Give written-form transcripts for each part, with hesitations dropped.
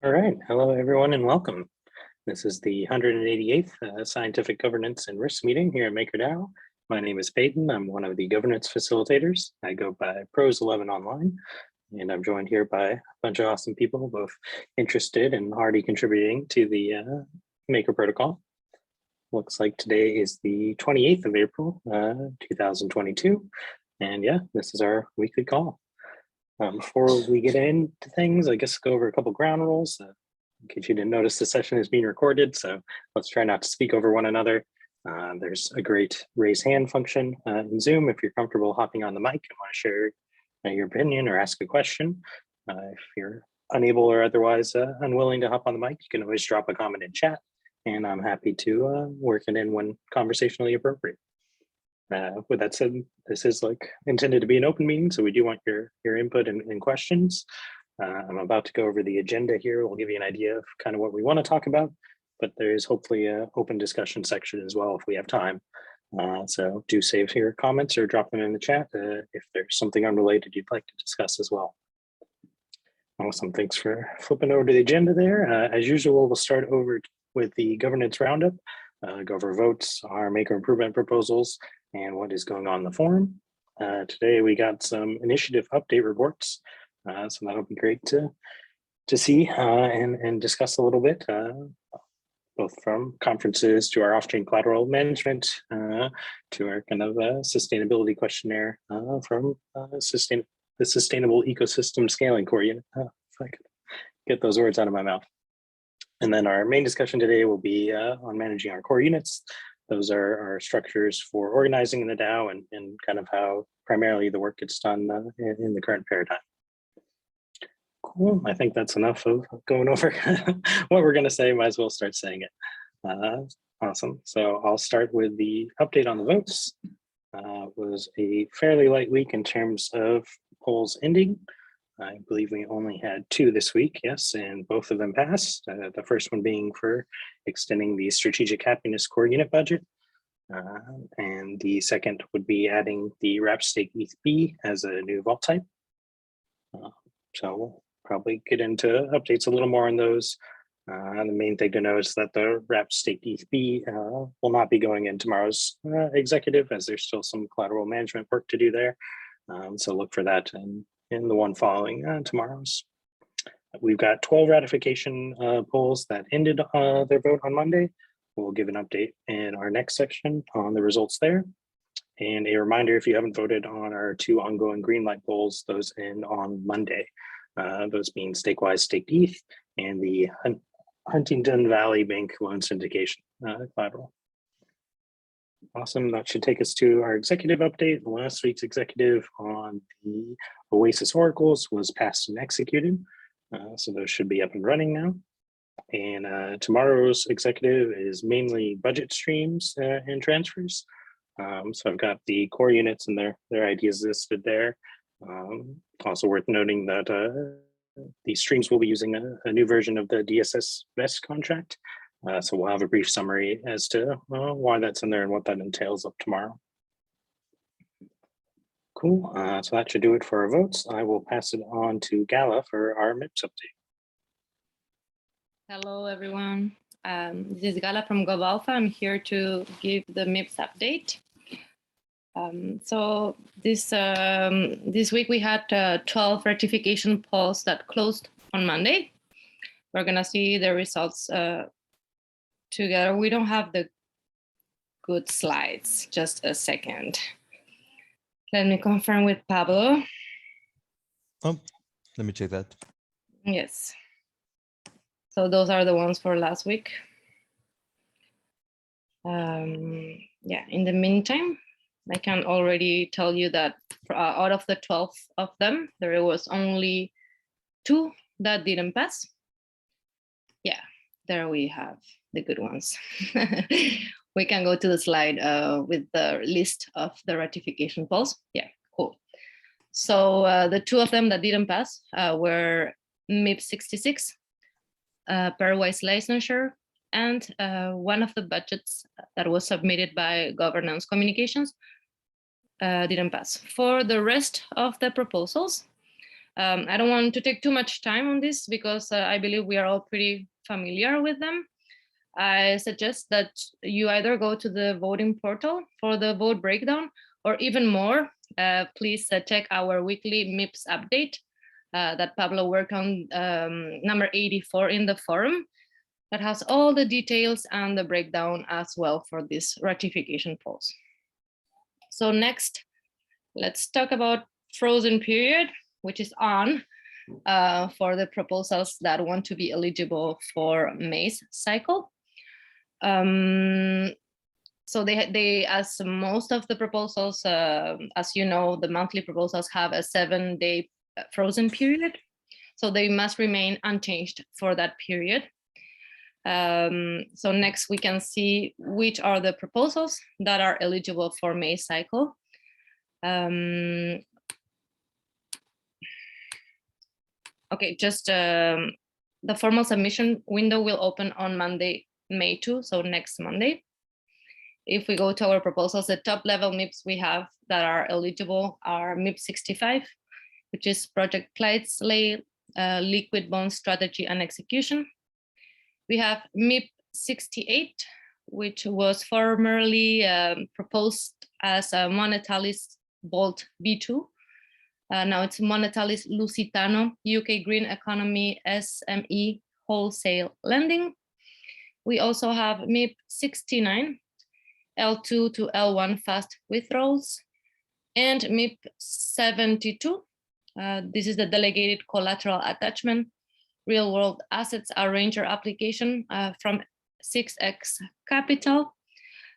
All right, hello everyone and welcome. This is the 188th Scientific Governance and Risk meeting here at MakerDAO. My name is Peyton. I'm one of the governance facilitators. I go by Pros11 online, and I'm joined here by a bunch of awesome people, both interested and already contributing to the Maker protocol. Looks like today is the 28th of April, 2022. And yeah, this is our weekly call. Before we get into things, I guess go over a couple ground rules. In case you didn't notice, the session is being recorded, so let's try not to speak over one another. There's a great raise hand function in Zoom if you're comfortable hopping on the mic and want to share your opinion or ask a question. If you're unable or otherwise unwilling to hop on the mic, you can always drop a comment in chat, and I'm happy to work it in when conversationally appropriate. With that said, this is intended to be an open meeting, so we do want your input and questions. I'm about to go over the agenda here. We'll give you an idea of kind of what we want to talk about, but there is hopefully an open discussion section as well if we have time. So do save your comments or drop them in the chat if there's something unrelated you'd like to discuss as well. Awesome, thanks for flipping over to the agenda there. As usual, we'll start over with the governance roundup, go over votes, our maker improvement proposals, and what is going on in the forum. Today we got some initiative update reports, so that'll be great to see and discuss a little bit, both from conferences to our off-chain collateral management to our kind of sustainability questionnaire from the Sustainable Ecosystem Scaling Core Unit. If I could get those words out of my mouth. And then our main discussion today will be on managing our core units. Those are our structures for organizing in the DAO and kind of how primarily the work gets done in the current paradigm. Cool, I think that's enough of going over what we're gonna say, might as well start saying it. Awesome, so I'll start with the update on the votes. It was a fairly light week in terms of polls ending. I believe we only had 2 this week, yes, and both of them passed. The first one being for extending the Strategic Happiness Core Unit budget. And the second would be adding the wrap stake 𝘰𝘯𝘳 as a new vault type. So we'll probably get into updates a little more on those. The main thing to know is that the wrap stake 𝘰𝘯𝘳 will not be going in tomorrow's executive, as there's still some collateral management work to do there. So look for that in the one following tomorrow's. We've got 12 ratification polls that ended their vote on Monday. We'll give an update in our next section on the results there. And a reminder, if you haven't voted on our 2 ongoing green light polls, those end on Monday. Those being Stakewise Staked ETH and the Huntington Valley Bank loan syndication collateral. Awesome, that should take us to our executive update. Last week's executive on the Oasis Oracles was passed and executed. So those should be up and running now. And tomorrow's executive is mainly budget streams and transfers. So I've got the core units and their ideas listed there. Also worth noting that the streams will be using a new version of the DSS VEST contract. So we'll have a brief summary as to why that's in there and what that entails up tomorrow. Cool, so that should do it for our votes. I will pass it on to Gala for our MIPS update. Hello, everyone. This is Gala from GovAlpha. I'm here to give the MIPS update. So this week we had 12 ratification polls that closed on Monday. We're gonna see the results together. We don't have the good slides, just a second. Let me confirm with Pablo. Oh, let me check that. Yes. So those are the ones for last week. Yeah, in the meantime, I can already tell you that out of the 12 of them, there was only 2 that didn't pass. Yeah, there we have the good ones. We can go to the slide with the list of the ratification polls. Yeah, cool. So the 2 of them that didn't pass were MIP 66, pairwise licensure, and one of the budgets that was submitted by governance communications didn't pass. For the rest of the proposals, I don't want to take too much time on this because I believe we are all pretty familiar with them. I suggest that you either go to the voting portal for the vote breakdown, or even more, please check our weekly MIPS update that Pablo worked on, number 84 in the forum, that has all the details and the breakdown as well for this ratification polls. So next, let's talk about frozen period, which is on for the proposals that want to be eligible for May's cycle. So they, as most of the proposals, as you know, the monthly proposals have a 7-day frozen period. So they must remain unchanged for that period. So next we can see which are the proposals that are eligible for May cycle. Okay, just the formal submission window will open on Monday, May 2, so next Monday. If we go to our proposals, the top level MIPs we have that are eligible are MIP 65, which is Project 𝘬𝘳𝘬𝘬 Liquid Bond Strategy and Execution. We have MIP 68, which was formerly proposed as a 𝘧𝘪𝘯𝘬𝘬𝘐𝑚𝑒𝑡𝑎LIST Bolt V2. Now it's 𝘧𝘪𝘯𝑙𝑖S Lusitano UK Green Economy SME Wholesale Lending. We also have MIP 69, L2 to L1 fast withdrawals, and MIP 72. This is the delegated collateral attachment real world assets arranger application from 6X Capital.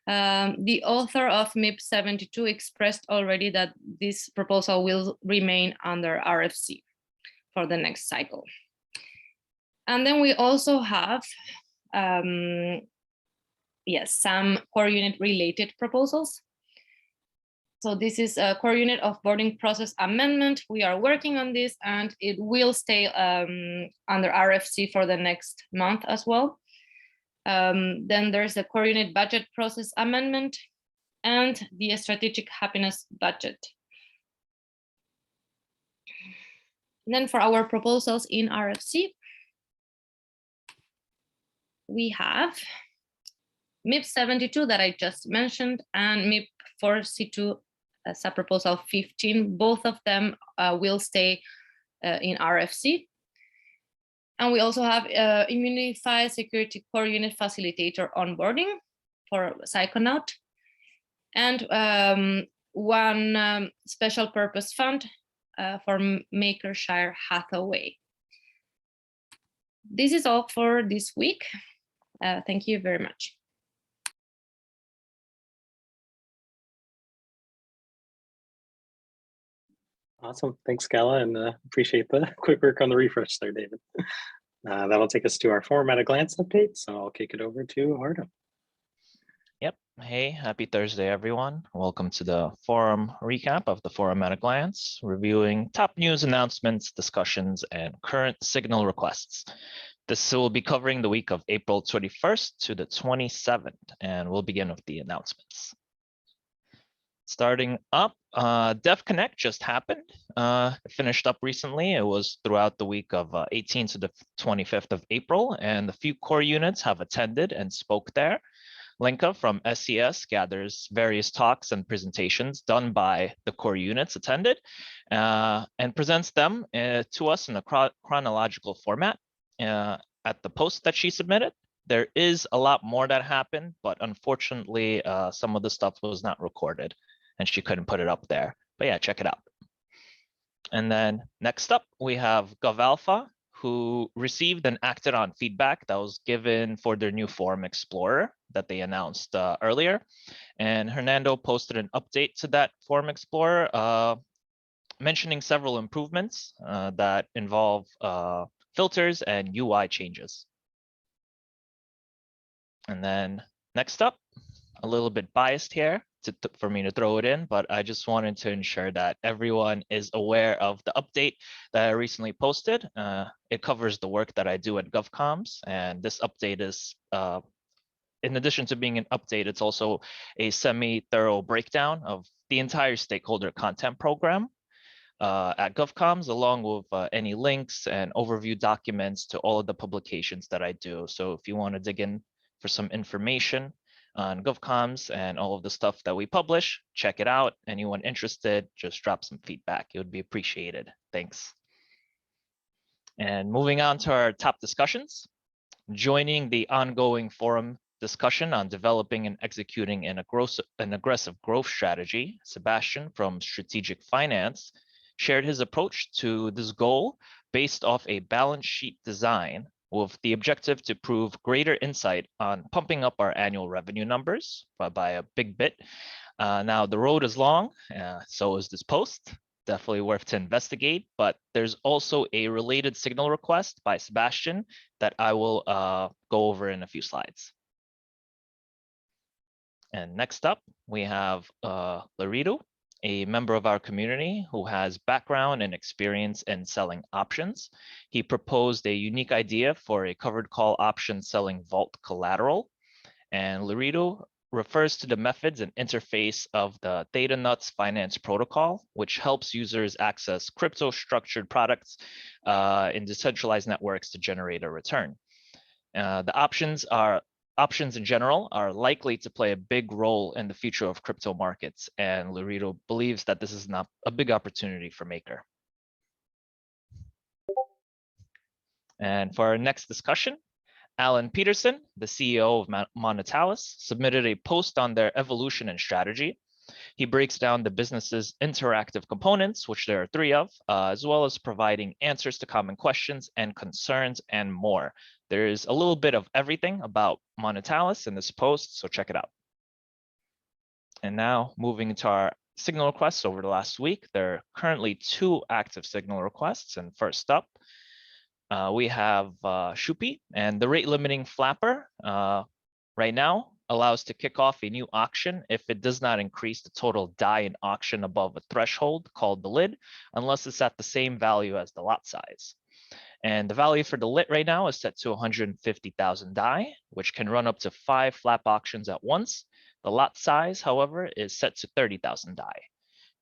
The author of MIP 72 expressed already that this proposal will remain under RFC for the next cycle. And then we also have some core unit related proposals. So this is a core unit offboarding process amendment. We are working on this and it will stay under RFC for the next month as well. Then there's the core unit budget process amendment and the strategic happiness budget. And then for our proposals in RFC, we have MIP 72 that I just mentioned and MIP 4C2 sub-proposal 15. Both of them will stay in RFC. And we also have Immunify Security Core Unit Facilitator onboarding for Psychonaut, and one special purpose fund for Makershire Hathaway. This is all for this week. Thank you very much. Awesome. Thanks, Gala, and appreciate the quick work on the refresh there, David. That'll take us to our forum at a glance update. So I'll kick it over to Artem. Yep. Hey, happy Thursday, everyone. Welcome to the forum recap of the forum at a glance, reviewing top news announcements, discussions, and current signal requests. This will be covering the week of April 21st to the 27th, and we'll begin with the announcements. Starting up, Dev Connect just happened. It finished up recently. It was throughout the week of 18th to the 25th of April, and a few core units have attended and spoke there. Lenka from SES gathers various talks and presentations done by the core units attended and presents them to us in a chronological format at the post that she submitted. There is a lot more that happened, but unfortunately, some of the stuff was not recorded and she couldn't put it up there. But yeah, check it out. And then next up, we have GovAlpha, who received and acted on feedback that was given for their new Forum Explorer that they announced earlier. And Hernando posted an update to that Forum Explorer, mentioning several improvements that involve filters and UI changes. And then next up, a little bit biased here for me to throw it in, but I just wanted to ensure that everyone is aware of the update that I recently posted. It covers the work that I do at GovComms, and this update is, in addition to being an update, it's also a semi-thorough breakdown of the entire stakeholder content program. at GovComs, along with any links and overview documents to all of the publications that I do. So if you want to dig in for some information on GovComs and all of the stuff that we publish, check it out. Anyone interested, just drop some feedback. It would be appreciated. Thanks. And moving on to our top discussions, joining the ongoing forum discussion on developing and executing an aggressive growth strategy, Sebastian from Strategic Finance shared his approach to this goal based off a balance sheet design with the objective to prove greater insight on pumping up our annual revenue numbers by a big bit. Now, the road is long, so is this post. Definitely worth to investigate, but there's also a related signal request by Sebastian that I will go over in a few slides. And next up, we have 𝘧𝘪𝘯𝘬𝘳𝘠, a member of our community who has background and experience in selling options. He proposed a unique idea for a covered call option selling vault collateral. And 𝘧𝘪𝘯𝘬𝘳 refers to the methods and interface of the 𝘧𝘪𝘏 Finance protocol, which helps users access crypto structured products in decentralized networks to generate a return. The options in general are likely to play a big role in the future of crypto markets, and 𝘧𝘪𝘯𝘬𝘳 believes that this is not a big opportunity for Maker. And for our next discussion, Alan Peterson, the CEO of Monetalis, submitted a post on their evolution and strategy. He breaks down the business's interactive components, which there are 3 of, as well as providing answers to common questions and concerns and more. There is a little bit of everything about Monetalis in this post, so check it out. And now moving into our signal requests over the last week, there are currently 2 active signal requests. And first up, we have 𝘱𝘰𝘭𝘺, and the rate limiting flapper right now allows to kick off a new auction if it does not increase the total DAI in auction above a threshold called the lid, unless it's at the same value as the lot size. And the value for the lit right now is set to 150,000 DAI, which can run up to 5 flap auctions at once. The lot size, however, is set to 30,000 DAI.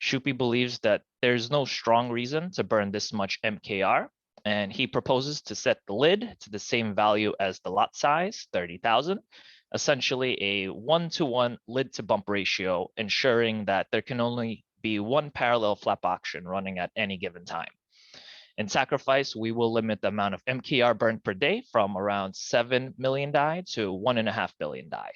𝘱𝘰𝘭𝘺 believes that there's no strong reason to burn this much MKR, and he proposes to set the lid to the same value as the lot size, 30,000, essentially a 1-to-1 lid to bump ratio, ensuring that there can only be 1 parallel flap auction running at any given time. In Sacrifice, we will limit the amount of MKR burned per day from around 7 million DAI to 1.5 billion DAI.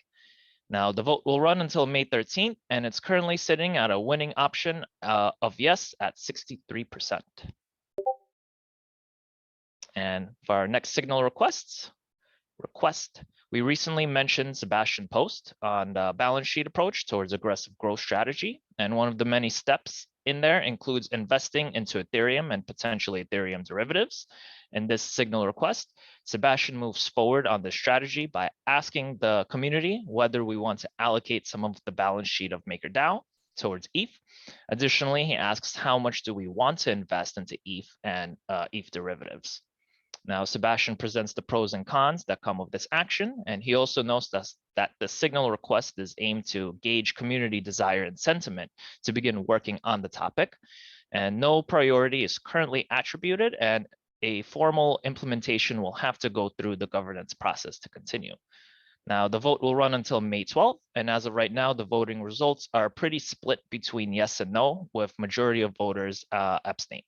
Now, the vote will run until May 13th, and it's currently sitting at a winning option of yes at 63%. And for our next signal request, we recently mentioned Sebastian post on the balance sheet approach towards aggressive growth strategy. And one of the many steps in there includes investing into Ethereum and potentially Ethereum derivatives. In this signal request, Sebastian moves forward on this strategy by asking the community whether we want to allocate some of the balance sheet of MakerDAO towards ETH. Additionally, he asks how much do we want to invest into ETH and ETH derivatives. Now, Sebastian presents the pros and cons that come with this action, and he also notes that the signal request is aimed to gauge community desire and sentiment to begin working on the topic. And no priority is currently attributed, and a formal implementation will have to go through the governance process to continue. Now, the vote will run until May 12th, and as of right now, the voting results are pretty split between yes and no, with majority of voters abstained.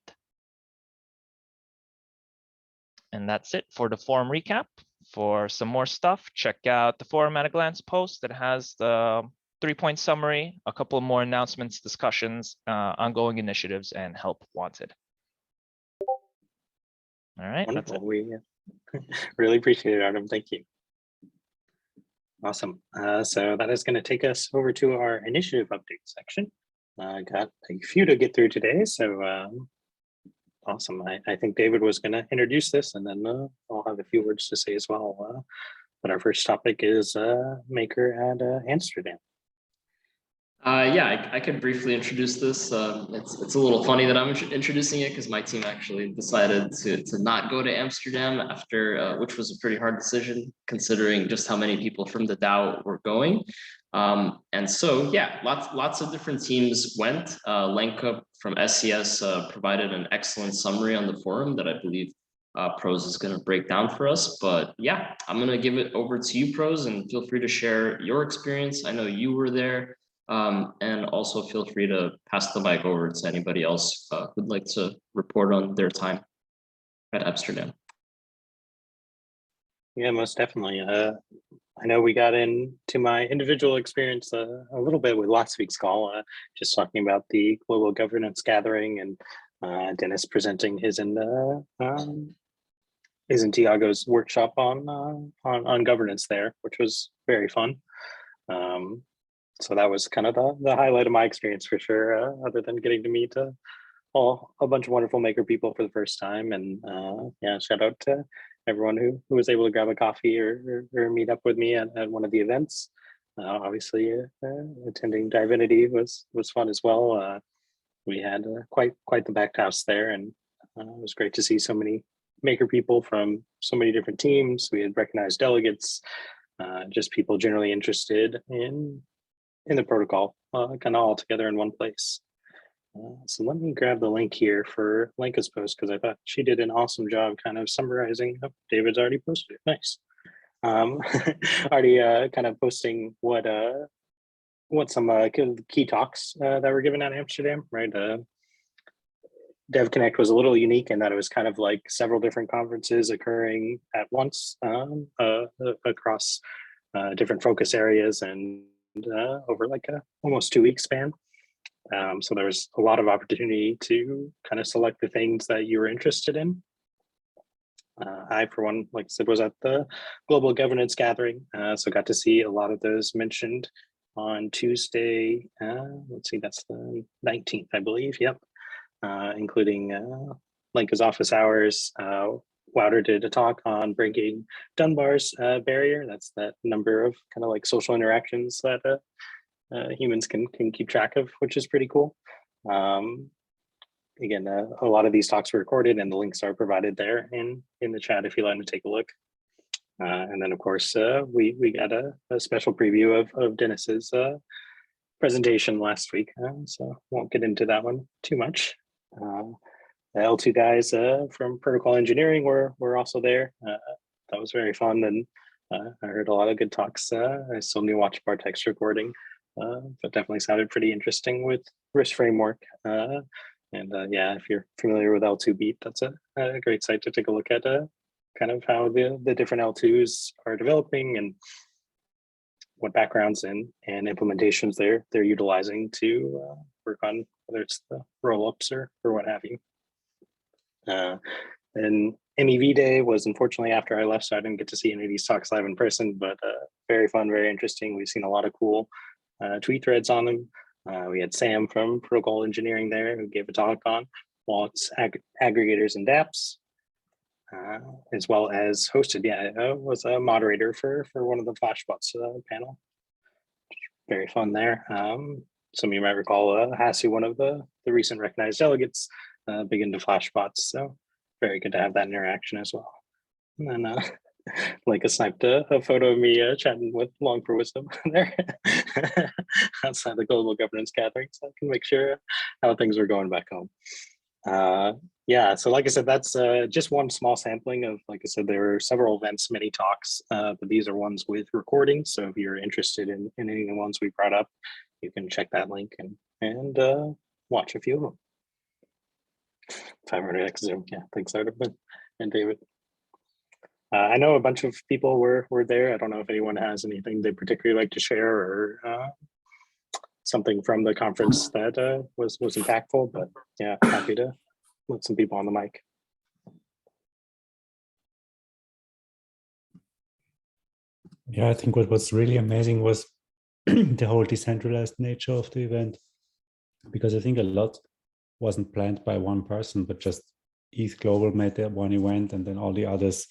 And that's it for the forum recap. For some more stuff, check out the forum at a glance post that has the 3-point summary, a couple more announcements, discussions, ongoing initiatives, and help wanted. All right, Wonderful. that's it. We really appreciate it, Artem. Thank you. Awesome. So that is going to take us over to our initiative update section. Got a few to get through today, so awesome. I think David was going to introduce this, and then I'll have a few words to say as well. But our first topic is Maker at Amsterdam. Yeah, I could briefly introduce this. It's a little funny that I'm introducing it because my team actually decided to not go to Amsterdam after, which was a pretty hard decision considering just how many people from the DAO were going. And so, yeah, lots of different teams went. 𝘰𝘰𝘬𝘳𝘳 from SES provided an excellent summary on the forum that I believe Pros is going to break down for us. But yeah, I'm going to give it over to you, Pros, and feel free to share your experience. I know you were there. And also feel free to pass the mic over to anybody else who'd like to report on their time at Amsterdam. Yeah, most definitely. I know we got into my individual experience a little bit with last week's call, just talking about the global governance gathering and Dennis presenting his and Thiago's workshop on governance there, which was very fun. So that was kind of the highlight of my experience for sure, other than getting to meet a bunch of wonderful maker people for the first time. And yeah, shout out to everyone who was able to grab a coffee or meet up with me at one of the events. Obviously, attending Divinity was fun as well. We had quite the backed house there, and it was great to see so many maker people from so many different teams. We had recognized delegates, just people generally interested in the protocol, kind of all together in one place. So let me grab the link here for Lenka's post, because I thought she did an awesome job kind of summarizing. Oh, David's already posted it. Nice. Already kind of posting what some key talks that were given at Amsterdam, right? DevConnect was a little unique in that it was kind of like several different conferences occurring at once across different focus areas and over like a almost 2-week span. So there was a lot of opportunity to kind of select the things that you were interested in. I, for one, like I said, was at the global governance gathering, so got to see a lot of those mentioned on Tuesday. Let's see, that's the 19th, I believe. Yep, including Lenka's office hours. 𝘱𝘬𝘮𝘮 did a talk on breaking Dunbar's barrier. That's that number of kind of like social interactions that humans can keep track of, which is pretty cool. Again, a lot of these talks were recorded and the links are provided there in the chat if you'd like to take a look. And then of course, we got a special preview of Dennis's presentation last week, so won't get into that one too much. The L2 guys from Protocol Engineering were also there. That was very fun, and I heard a lot of good talks. I still need to watch our text recording, but definitely sounded pretty interesting with risk framework. And yeah, if you're familiar with L2Beat, that's a great site to take a look at kind of how the different L2s are developing and what backgrounds and implementations they're utilizing to work on, whether it's the rollups or what have you. And MEV Day was unfortunately after I left, so I didn't get to see any of these talks live in person, but very fun, very interesting. We've seen a lot of cool tweet threads on them. We had Sam from Protocol Engineering there who gave a talk on wallets, aggregators, and dApps, as well as hosted, was a moderator for one of the Flashbots panel. Very fun there. Some of you might recall Hasu, one of the recent recognized delegates, big into Flashbots, so very good to have that interaction as well. And then Lenka sniped a photo of me chatting with 𝘰𝘰𝘬𝘳𝘰 there outside the global governance gathering, so I can make sure how things were going back home. Yeah, so like I said, that's just one small sampling of, like I said, there were several events, many talks, but these are ones with recordings. So if you're interested in any of the ones we brought up, you can check that link and watch a few of them. 500x Zoom, yeah, thanks Artem and David. I know a bunch of people were there. I don't know if anyone has anything they particularly like to share or something from the conference that was impactful, but yeah, happy to let some people on the mic. Yeah, I think what was really amazing was the whole decentralized nature of the event, because I think a lot wasn't planned by one person, but just ETH Global made that one event, and then all the others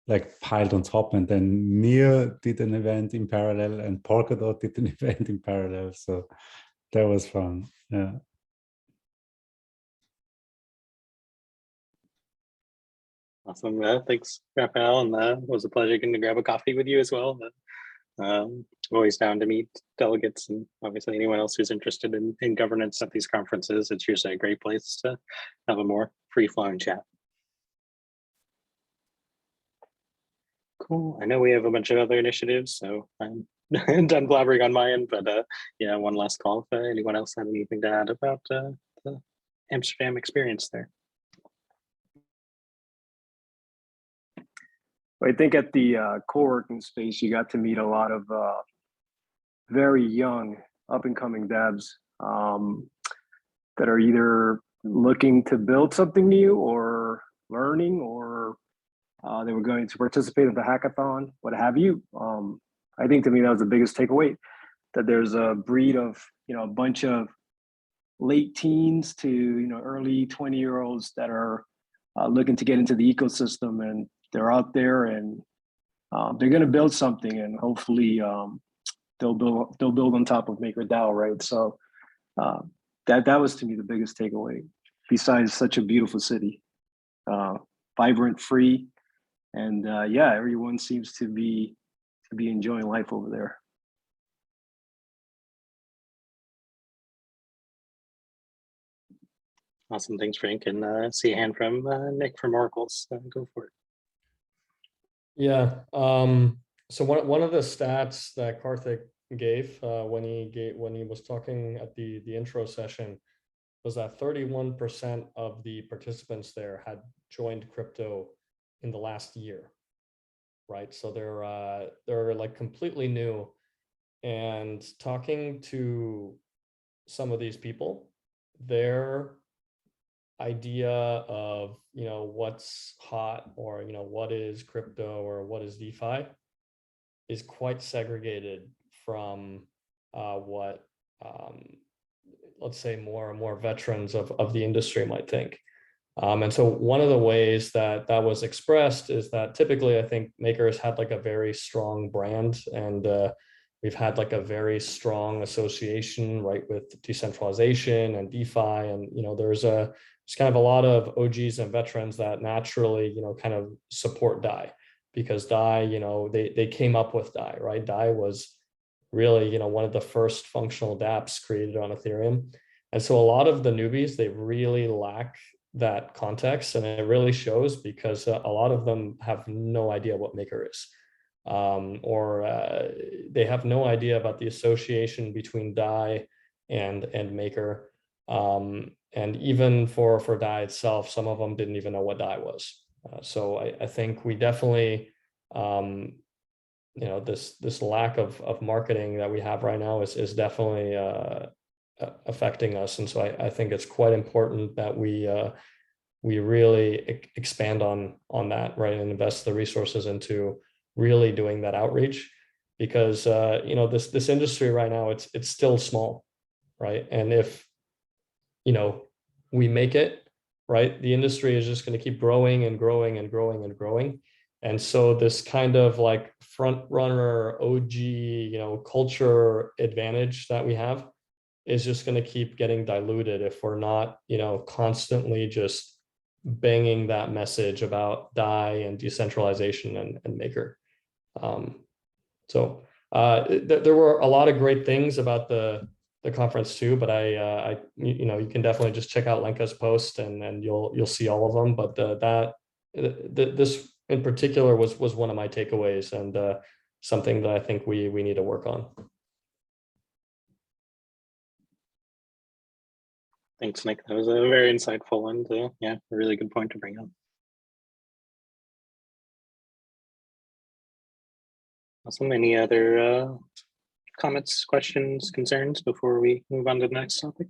like piled on top, and then Near did an event in parallel and Polkadot did an event in parallel. So that was fun. Yeah. Awesome. Thanks, Raphael. And it was a pleasure getting to grab a coffee with you as well. Always down to meet delegates and obviously anyone else who's interested in governance at these conferences. It's usually a great place to have a more free-flowing chat. Cool. I know we have a bunch of other initiatives, so I'm done blabbering on my end, but yeah, one last call if anyone else had anything to add about the Amsterdam experience there. I think at the co-working space, you got to meet a lot of very young up and coming devs that are either looking to build something new or learning, or they were going to participate in the hackathon, what have you. I think to me, that was the biggest takeaway, that there's a breed of, a bunch of late teens to, early 20-year-olds that are looking to get into the ecosystem, and they're out there and they're going to build something, and hopefully they'll build on top of MakerDAO, right? So that was to me the biggest takeaway. Besides such a beautiful city, vibrant, free, and yeah, everyone seems to be enjoying life over there. Awesome. Thanks, Frank. And see a hand from Nick from Oracles. Go for it. Yeah. So one of the stats that Karthik gave when he was talking at the intro session was that 31% of the participants there had joined crypto in the last year, right? So they're like completely new. And talking to some of these people, their idea of what's hot, or what is crypto or what is DeFi, is quite segregated from what let's say more veterans of the industry might think. And so one of the ways that was expressed is that typically I think Maker has had like a very strong brand, and we've had like a very strong association, right, with decentralization and DeFi, and there's kind of a lot of OGs and veterans that naturally kind of support DAI, because DAI, they came up with DAI, right? DAI was really one of the first functional dApps created on Ethereum, and so a lot of the newbies, they really lack that context, and it really shows because a lot of them have no idea what Maker is. Or they have no idea about the association between DAI and Maker. And even for DAI itself, some of them didn't even know what DAI was. So I think we definitely, this lack of marketing that we have right now is definitely affecting us. And so I think it's quite important that we really expand on that, right, and invest the resources into really doing that outreach, because this industry right now, it's still small, right? And if we make it, right, the industry is just going to keep growing and growing and growing and growing. And so this kind of like front runner OG culture advantage that we have is just going to keep getting diluted if we're not constantly just banging that message about DAI and decentralization and Maker. So there were a lot of great things about the conference too, but you can definitely just check out Lenka's post and you'll see all of them. But this in particular was one of my takeaways, and something that I think we need to work on. Thanks, Nick. That was a very insightful and yeah, a really good point to bring up. Awesome. Any other comments, questions, concerns before we move on to the next topic?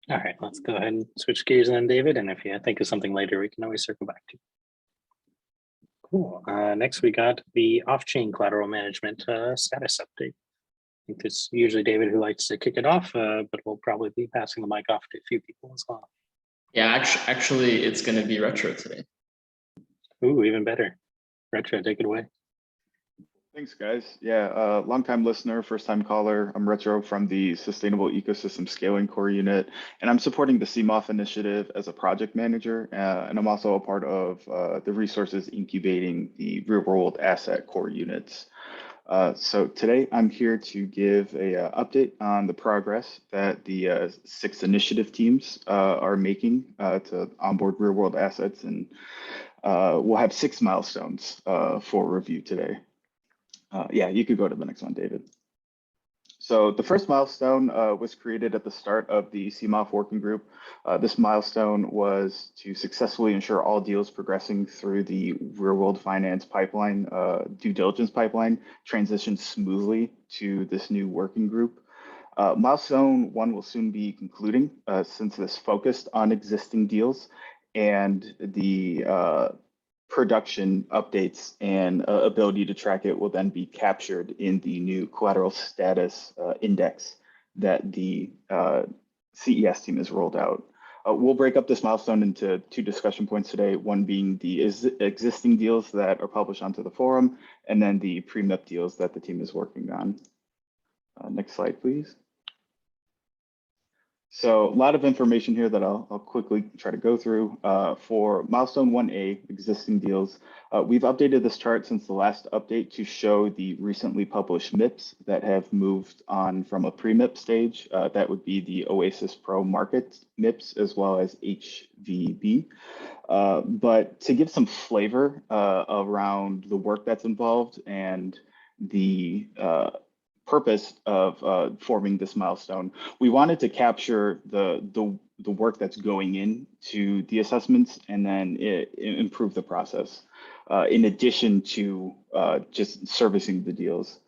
All right, let's go ahead and switch gears then, David. And if you think of something later, we can always circle back to. Cool. Next, we got the off-chain collateral management status update. think it's usually David who likes to kick it off, but we'll probably be passing the mic off to a few people as well. Yeah, actually, it's going to be Retro today. Ooh, even better. Retro, take it away. Thanks, guys. Yeah, longtime listener, first-time caller. I'm Retro from the Sustainable Ecosystem Scaling Core Unit, and I'm supporting the CMOF initiative as a project manager, and I'm also a part of the resources incubating the real-world asset core units. So today I'm here to give a update on the progress that the 6 initiative teams are making to onboard real-world assets, and we'll have 6 milestones for review today. Yeah, you could go to the next one, David. So the first milestone was created at the start of the CMOF working group. This milestone was to successfully ensure all deals progressing through the real-world finance pipeline, due diligence pipeline, transition smoothly to this new working group. Milestone 1 will soon be concluding since this focused on existing deals, and the production updates and ability to track it will then be captured in the new collateral status index that the CES team has rolled out. We'll break up this milestone into 2 discussion points today, one being the existing deals that are published onto the forum, and then the pre-MIP deals that the team is working on. Next slide, please. So a lot of information here that I'll quickly try to go through. For milestone 1A, existing deals, we've updated this chart since the last update to show the recently published MIPs that have moved on from a pre-MIP stage. That would be the Oasis Pro Market MIPs as well as HVB. But to give some flavor around the work that's involved and the purpose of forming this milestone, we wanted to capture the work that's going into the assessments and then improve the process in addition to just servicing the deals.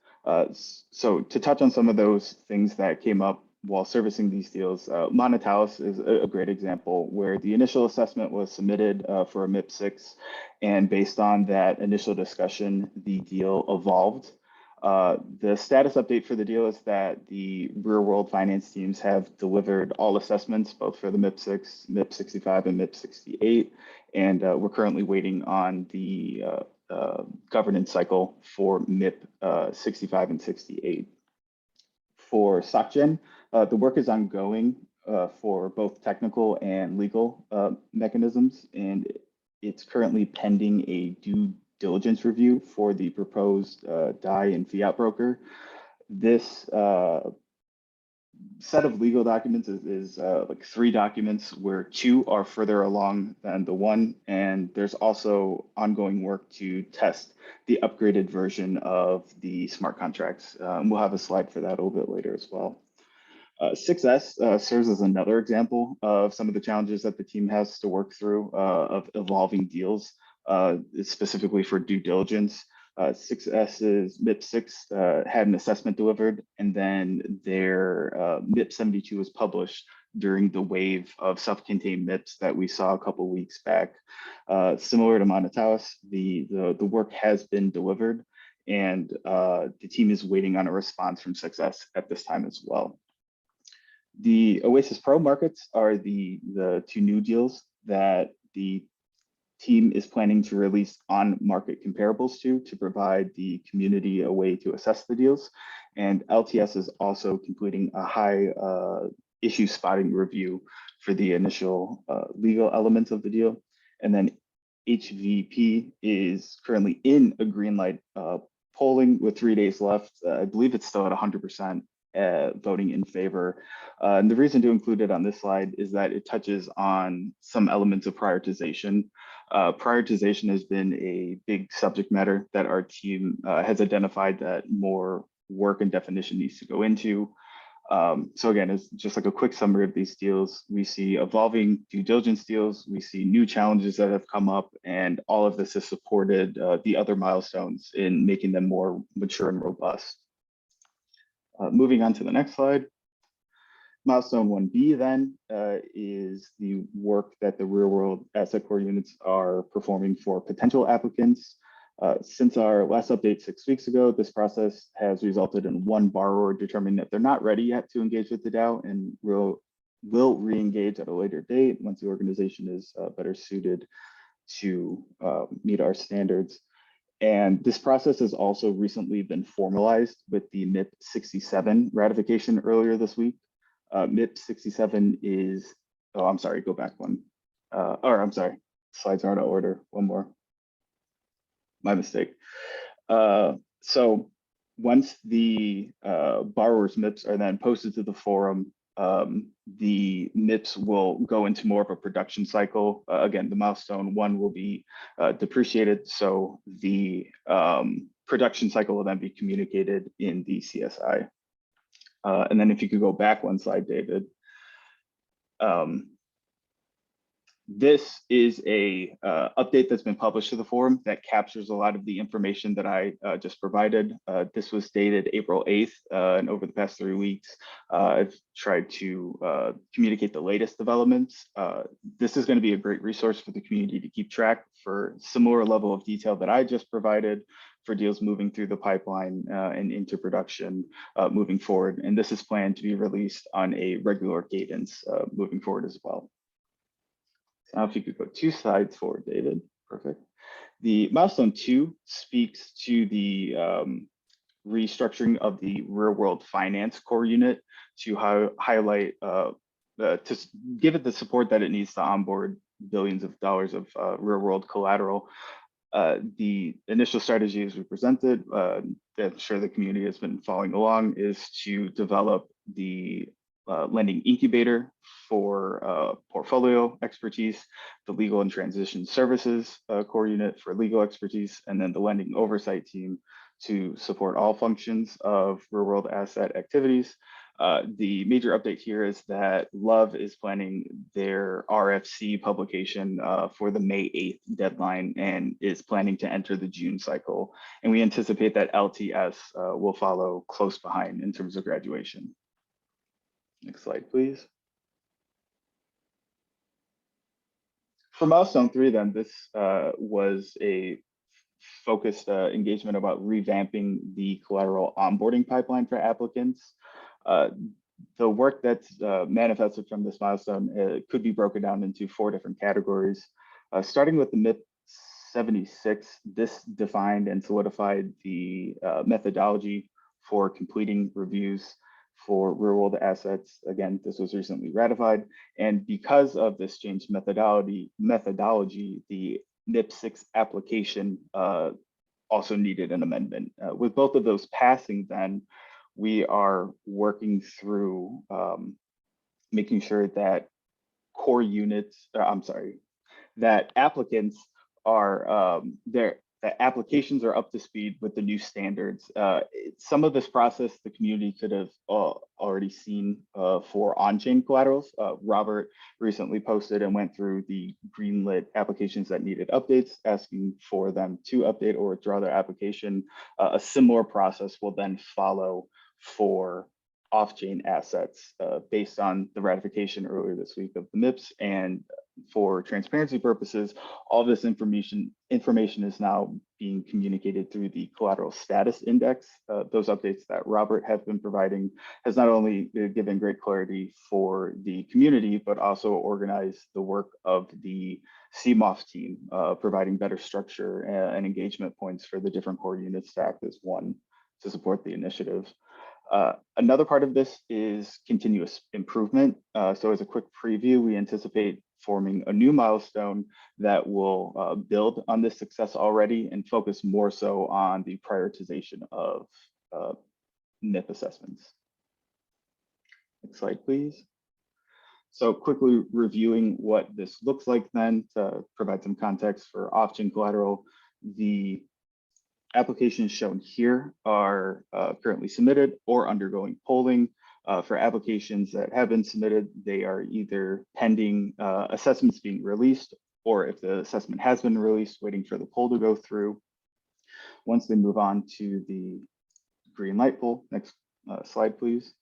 So to touch on some of those things that came up while servicing these deals, 𝘰𝘳𝘳𝘪 is a great example where the initial assessment was submitted for a MIP 6, and based on that initial discussion, the deal evolved. The status update for the deal is that the real world finance teams have delivered all assessments, both for the MIP 6, MIP 65, and MIP 68. And we're currently waiting on the governance cycle for MIP 65 and 68. For SocGen, the work is ongoing for both technical and legal mechanisms, and it's currently pending a due diligence review for the proposed DAI and fiat broker. This set of legal documents is like 3 documents where 2 are further along than the 1, and there's also ongoing work to test the upgraded version of the smart contracts. We'll have a slide for that a little bit later as well. 6S serves as another example of some of the challenges that the team has to work through of evolving deals. Specifically for due diligence. 6S's MIP 6 had an assessment delivered, and then their MIP 72 was published during the wave of self-contained MIPs that we saw a couple weeks back. Similar to 𝘰𝘳𝘳𝘪, the work has been delivered, and the team is waiting on a response from 6S at this time as well. The Oasis Pro markets are the 2 new deals that the team is planning to release on-market comparables to provide the community a way to assess the deals. And LTS is also completing a high issue spotting review for the initial legal elements of the deal. And then HVP is currently in a green light polling with 3 days left. I believe it's still at 100%. Voting in favor. And the reason to include it on this slide is that it touches on some elements of prioritization. Prioritization has been a big subject matter that our team has identified that more work and definition needs to go into. So again, it's just like a quick summary of these deals. We see evolving due diligence deals, we see new challenges that have come up, and all of this has supported the other milestones in making them more mature and robust. Moving on to the next slide. Milestone 1B then is the work that the real world asset core units are performing for potential applicants. Since our last update 6 weeks ago, this process has resulted in one borrower determining that they're not ready yet to engage with the DAO and will re-engage at a later date once the organization is better suited to meet our standards. And this process has also recently been formalized with the MIP 67 ratification earlier this week. MIP 67 is, oh, I'm sorry, go back one. Or I'm sorry, slides are out of order, one more. My mistake. So once the borrower's MIPs are then posted to the forum, the MIPs will go into more of a production cycle. Again, the milestone 1 will be depreciated, so the production cycle will then be communicated in the CSI. And then if you could go back one slide, David. This is a update that's been published to the forum that captures a lot of the information that I just provided. This was dated April 8th, and over the past 3 weeks, I've tried to communicate the latest developments. This is going to be a great resource for the community to keep track for similar level of detail that I just provided for deals moving through the pipeline and into production moving forward. And this is planned to be released on a regular cadence moving forward as well. Now, if you could go 2 slides forward, David, perfect. The milestone 2 speaks to the restructuring of the real world finance core unit to highlight, to give it the support that it needs to onboard billions of dollars of real world collateral. The initial strategy as we presented, I'm sure the community has been following along, is to develop the lending incubator for portfolio expertise, the legal and transition services core unit for legal expertise, and then the lending oversight team to support all functions of real world asset activities. The major update here is that Love is planning their RFC publication for the May 8th deadline and is planning to enter the June cycle. And we anticipate that LTS will follow close behind in terms of graduation. Next slide, please. For milestone 3, then, this was a focused engagement about revamping the collateral onboarding pipeline for applicants. The work that's manifested from this milestone could be broken down into 4 different categories. Starting with the MIP 76, this defined and solidified the methodology for completing reviews for real world assets. Again, this was recently ratified. And because of this changed methodology, the MIP 6 application also needed an amendment. With both of those passing, then we are working through making sure that core units, that applicants are that applications are up to speed with the new standards. Some of this process the community could have already seen for on-chain collaterals. Robert recently posted and went through the greenlit applications that needed updates, asking for them to update or withdraw their application. A similar process will then follow for off-chain assets based on the ratification earlier this week of the MIPs. And for transparency purposes, all this information is now being communicated through the collateral status index. Those updates that Robert has been providing has not only given great clarity for the community, but also organized the work of the CMOF team, providing better structure and engagement points for the different core units to act as one to support the initiative. Another part of this is continuous improvement. So as a quick preview, we anticipate forming a new milestone that will build on this success already and focus more so on the prioritization of MIP assessments. Next slide, please. So quickly reviewing what this looks like then to provide some context for off-chain collateral. The applications shown here are currently submitted or undergoing polling. For applications that have been submitted, they are either pending assessments being released, or if the assessment has been released, waiting for the poll to go through. Once they move on to the green light poll, next slide, please,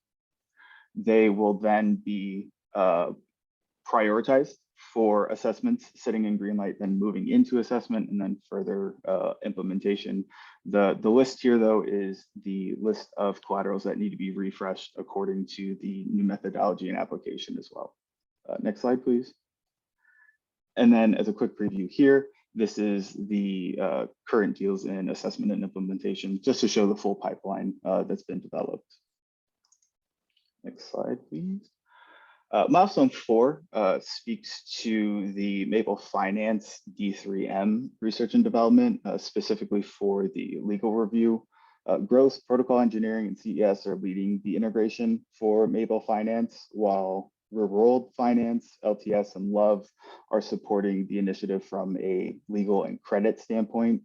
they will then be prioritized for assessments sitting in Greenlight, then moving into assessment, and then further implementation. The list here, though, is the list of collaterals that need to be refreshed according to the new methodology and application as well. Next slide, please. And then as a quick preview here, this is the current deals in assessment and implementation, just to show the full pipeline that's been developed. Next slide, please. Milestone 4 speaks to the Maple Finance D3M research and development, specifically for the legal review. Growth, protocol engineering, and CES are leading the integration for Maple Finance, while Real World Finance, LTS, and Love are supporting the initiative from a legal and credit standpoint.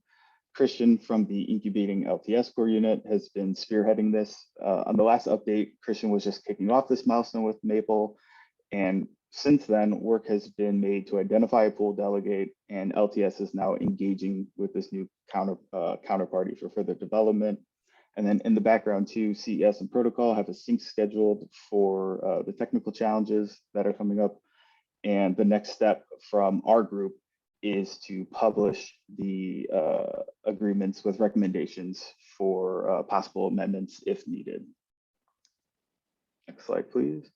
Christian from the incubating LTS core unit has been spearheading this. On the last update, Christian was just kicking off this milestone with Maple. And since then, work has been made to identify a pool delegate, and LTS is now engaging with this new counterparty for further development. And then in the background too, CES and Protocol have a sync scheduled for the technical challenges that are coming up. And the next step from our group is to publish the agreements with recommendations for possible amendments if needed. Next slide, please.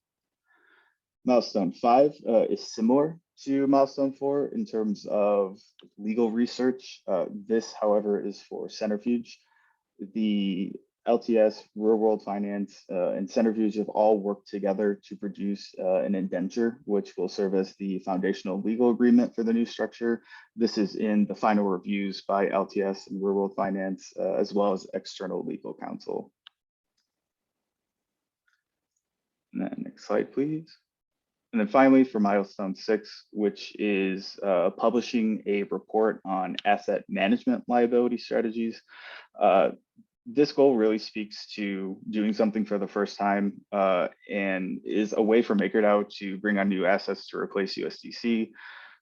Milestone 5 is similar to milestone 4 in terms of legal research. This, however, is for Centrifuge. The LTS, Real World Finance, and Centrifuge have all worked together to produce an indenture, which will serve as the foundational legal agreement for the new structure. This is in the final reviews by LTS and Real World Finance, as well as external legal counsel. And then next slide, please. And then finally, for milestone 6, which is publishing a report on asset management liability strategies. This goal really speaks to doing something for the first time and is a way for MakerDAO to bring on new assets to replace USDC.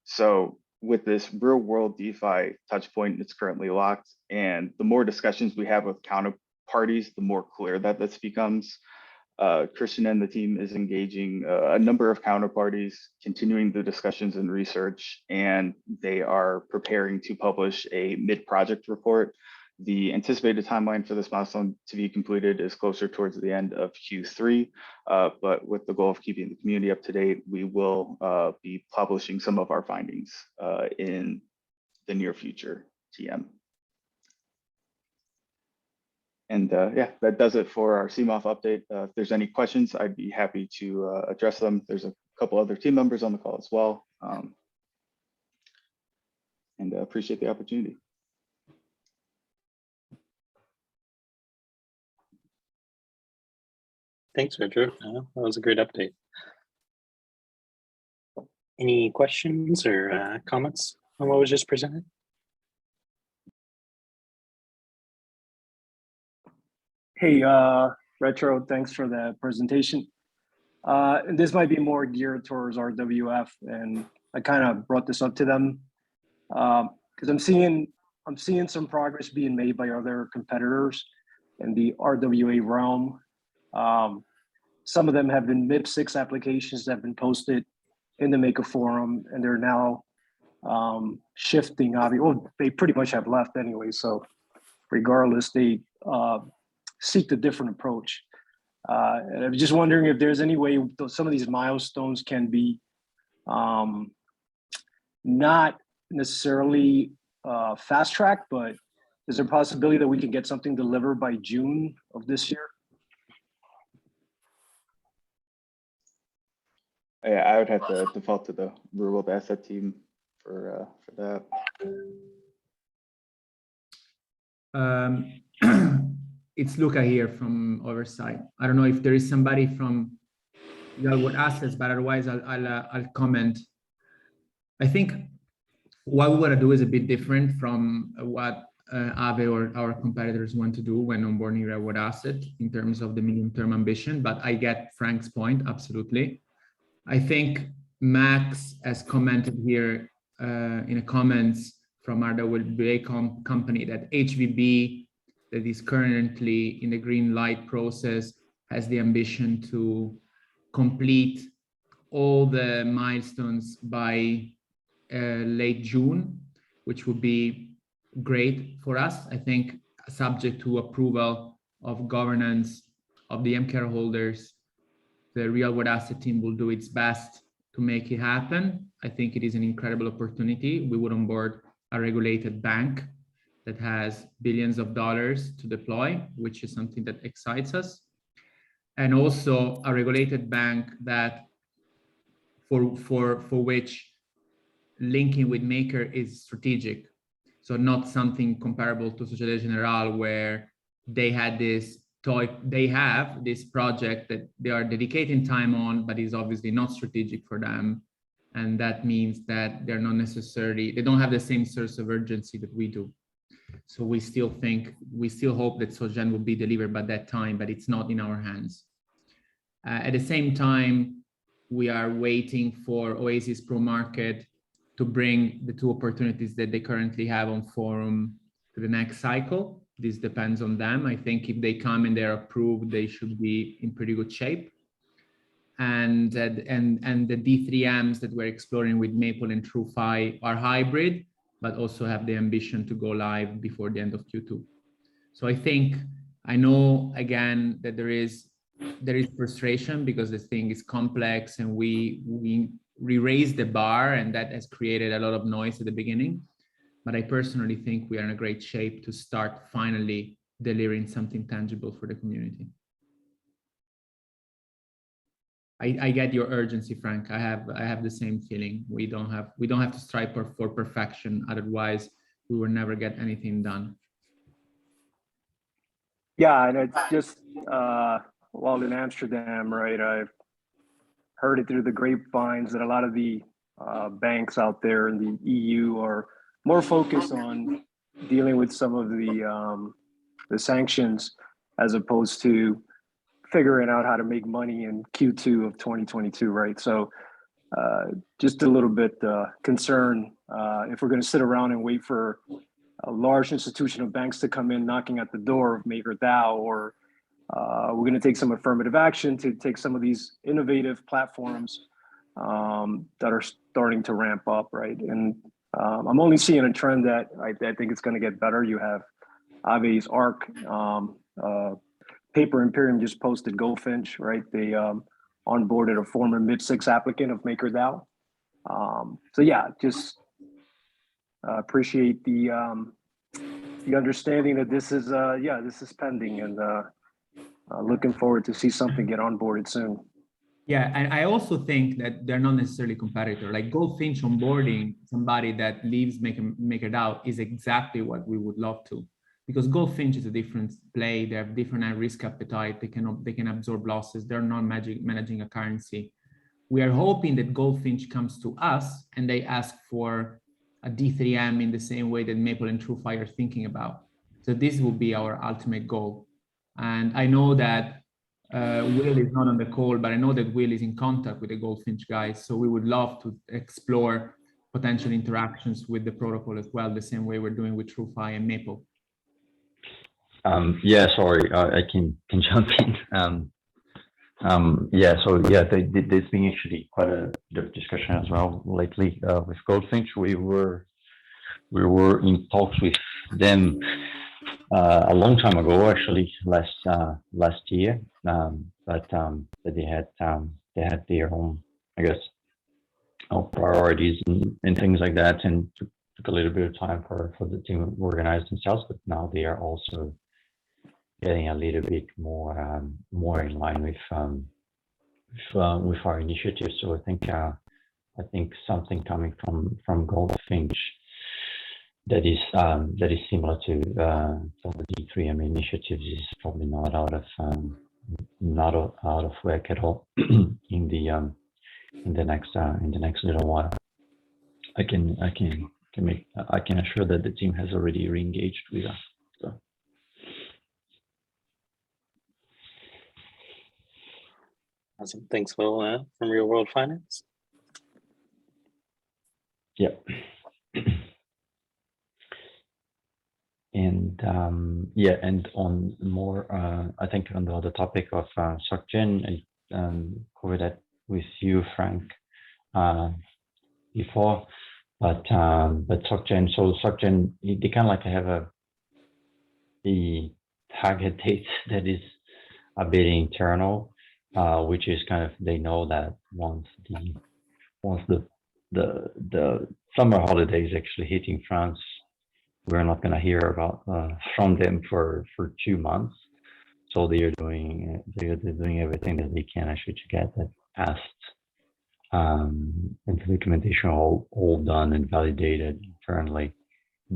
So with this real world DeFi touch point, it's currently locked. And the more discussions we have with counterparties, the more clear that this becomes. Christian and the team is engaging a number of counterparties, continuing the discussions and research, and they are preparing to publish a mid-project report. The anticipated timeline for this milestone to be completed is closer towards the end of Q3, but with the goal of keeping the community up to date, we will be publishing some of our findings in the near future, TM. And yeah, that does it for our CMOF update. If there's any questions, I'd be happy to address them. There's a couple other team members on the call as well. And appreciate the opportunity. Thanks, Pedro. That was a great update. Any questions or comments on what was just presented? Hey, Retro, thanks for the presentation. And this might be more geared towards RWF, and I kind of brought this up to them because I'm seeing some progress being made by other competitors in the RWA realm. Some of them have been MIP6 applications that have been posted in the Maker Forum, and they're now shifting. Well, they pretty much have left anyway, so regardless, they seek a different approach. And I'm just wondering if there's any way some of these milestones can be not necessarily fast track, but is there a possibility that we can get something delivered by June of this year? Yeah, I would have to default to the Real World Asset team for that. It's Luca here from Oversight. I don't know if there is somebody from Real Assets, but otherwise I'll comment. I think what we want to do is a bit different from what Aave or our competitors want to do when onboarding Real Asset in terms of the medium-term ambition, but I get Frank's point, absolutely. I think Max has commented here in the comments from our 𝘱𝘰𝘮𝘮𝘵 company that HVB that is currently in the green light process has the ambition to complete all the milestones by late June, which would be great for us. I think subject to approval of governance of the MKR holders, the real world asset team will do its best to make it happen. I think it is an incredible opportunity. We would onboard a regulated bank that has billions of dollars to deploy, which is something that excites us. And also a regulated bank that for which linking with Maker is strategic. So not something comparable to 𝘧𝘩𝘪𝘯𝘕 where they have this project that they are dedicating time on, but is obviously not strategic for them. And that means that they're not necessarily, they don't have the same source of urgency that we do. So we still hope that 𝘧𝘩𝘪𝘯𝘕 will be delivered by that time, but it's not in our hands. At the same time, we are waiting for Oasis Pro Market to bring the two opportunities that they currently have on Forum to the next cycle. This depends on them. I think if they come and they're approved, they should be in pretty good shape. And the D3Ms that we're exploring with Maple and 𝘪𝘯𝘕 are hybrid, but also have the ambition to go live before the end of Q2. So I know again that there is frustration because this thing is complex and we raised the bar and that has created a lot of noise at the beginning. But I personally think we are in a great shape to start finally delivering something tangible for the community. I get your urgency, Frank. I have the same feeling. We don't have to strive for perfection. Otherwise, we will never get anything done. Yeah, and it's just while in Amsterdam, right? I've heard it through the grapevines that a lot of the banks out there in the EU are more focused on dealing with some of the sanctions as opposed to figuring out how to make money in Q2 of 2022, right? So just a little bit concerned if we're going to sit around and wait for large institutional banks to come in knocking at the door of MakerDAO, or we're going to take some affirmative action to take some of these innovative platforms that are starting to ramp up, right? And I'm only seeing a trend that I think it's going to get better. You have Avi's ARC, Paper Imperium just posted Goldfinch, right? They onboarded a former MIP6 applicant of MakerDAO. So yeah, just appreciate the understanding that this is this is pending, and looking forward to see something get onboarded soon. Yeah, and I also think that they're not necessarily competitor. Like Goldfinch onboarding somebody that leaves MakerDAO is exactly what we would love to, because Goldfinch is a different play. They have different risk appetite. They can absorb losses. They're not managing a currency. We are hoping that Goldfinch comes to us and they ask for a D3M in the same way that Maple and 𝘪𝘯𝘕 are thinking about. So this will be our ultimate goal. And I know that Will is not on the call, but I know that Will is in contact with the Goldfinch guys. So we would love to explore potential interactions with the protocol as well, the same way we're doing with 𝘪𝘯𝘕 and Maple. Yeah, sorry, I can jump in. There's been actually quite a bit of discussion as well lately with Goldfinch. We were in talks with them a long time ago, actually last year, but they had their own, I guess, priorities and things like that, and took a little bit of time for the team to organize themselves. But now they are also getting a little bit more in line with our initiative. So I think something coming from Goldfinch that is similar to the D3M initiatives is probably not out of whack at all in the next little while. I can assure that the team has already re-engaged with us. So. Awesome. Thanks, Will, from Real World Finance. Yep. And and on more, I think on the other topic of 𝘧𝘩𝘪𝘯𝘕, I covered that you, Frank, before, but 𝘧𝘪𝘳, so 𝘧𝘪𝘳, they kind of like have the target date that is a bit internal, which is kind of, they know that once the summer holidays actually hitting France, we're not going to hear about from them for 2 months. So they're doing everything that they can actually to get that passed, and the documentation all done and validated internally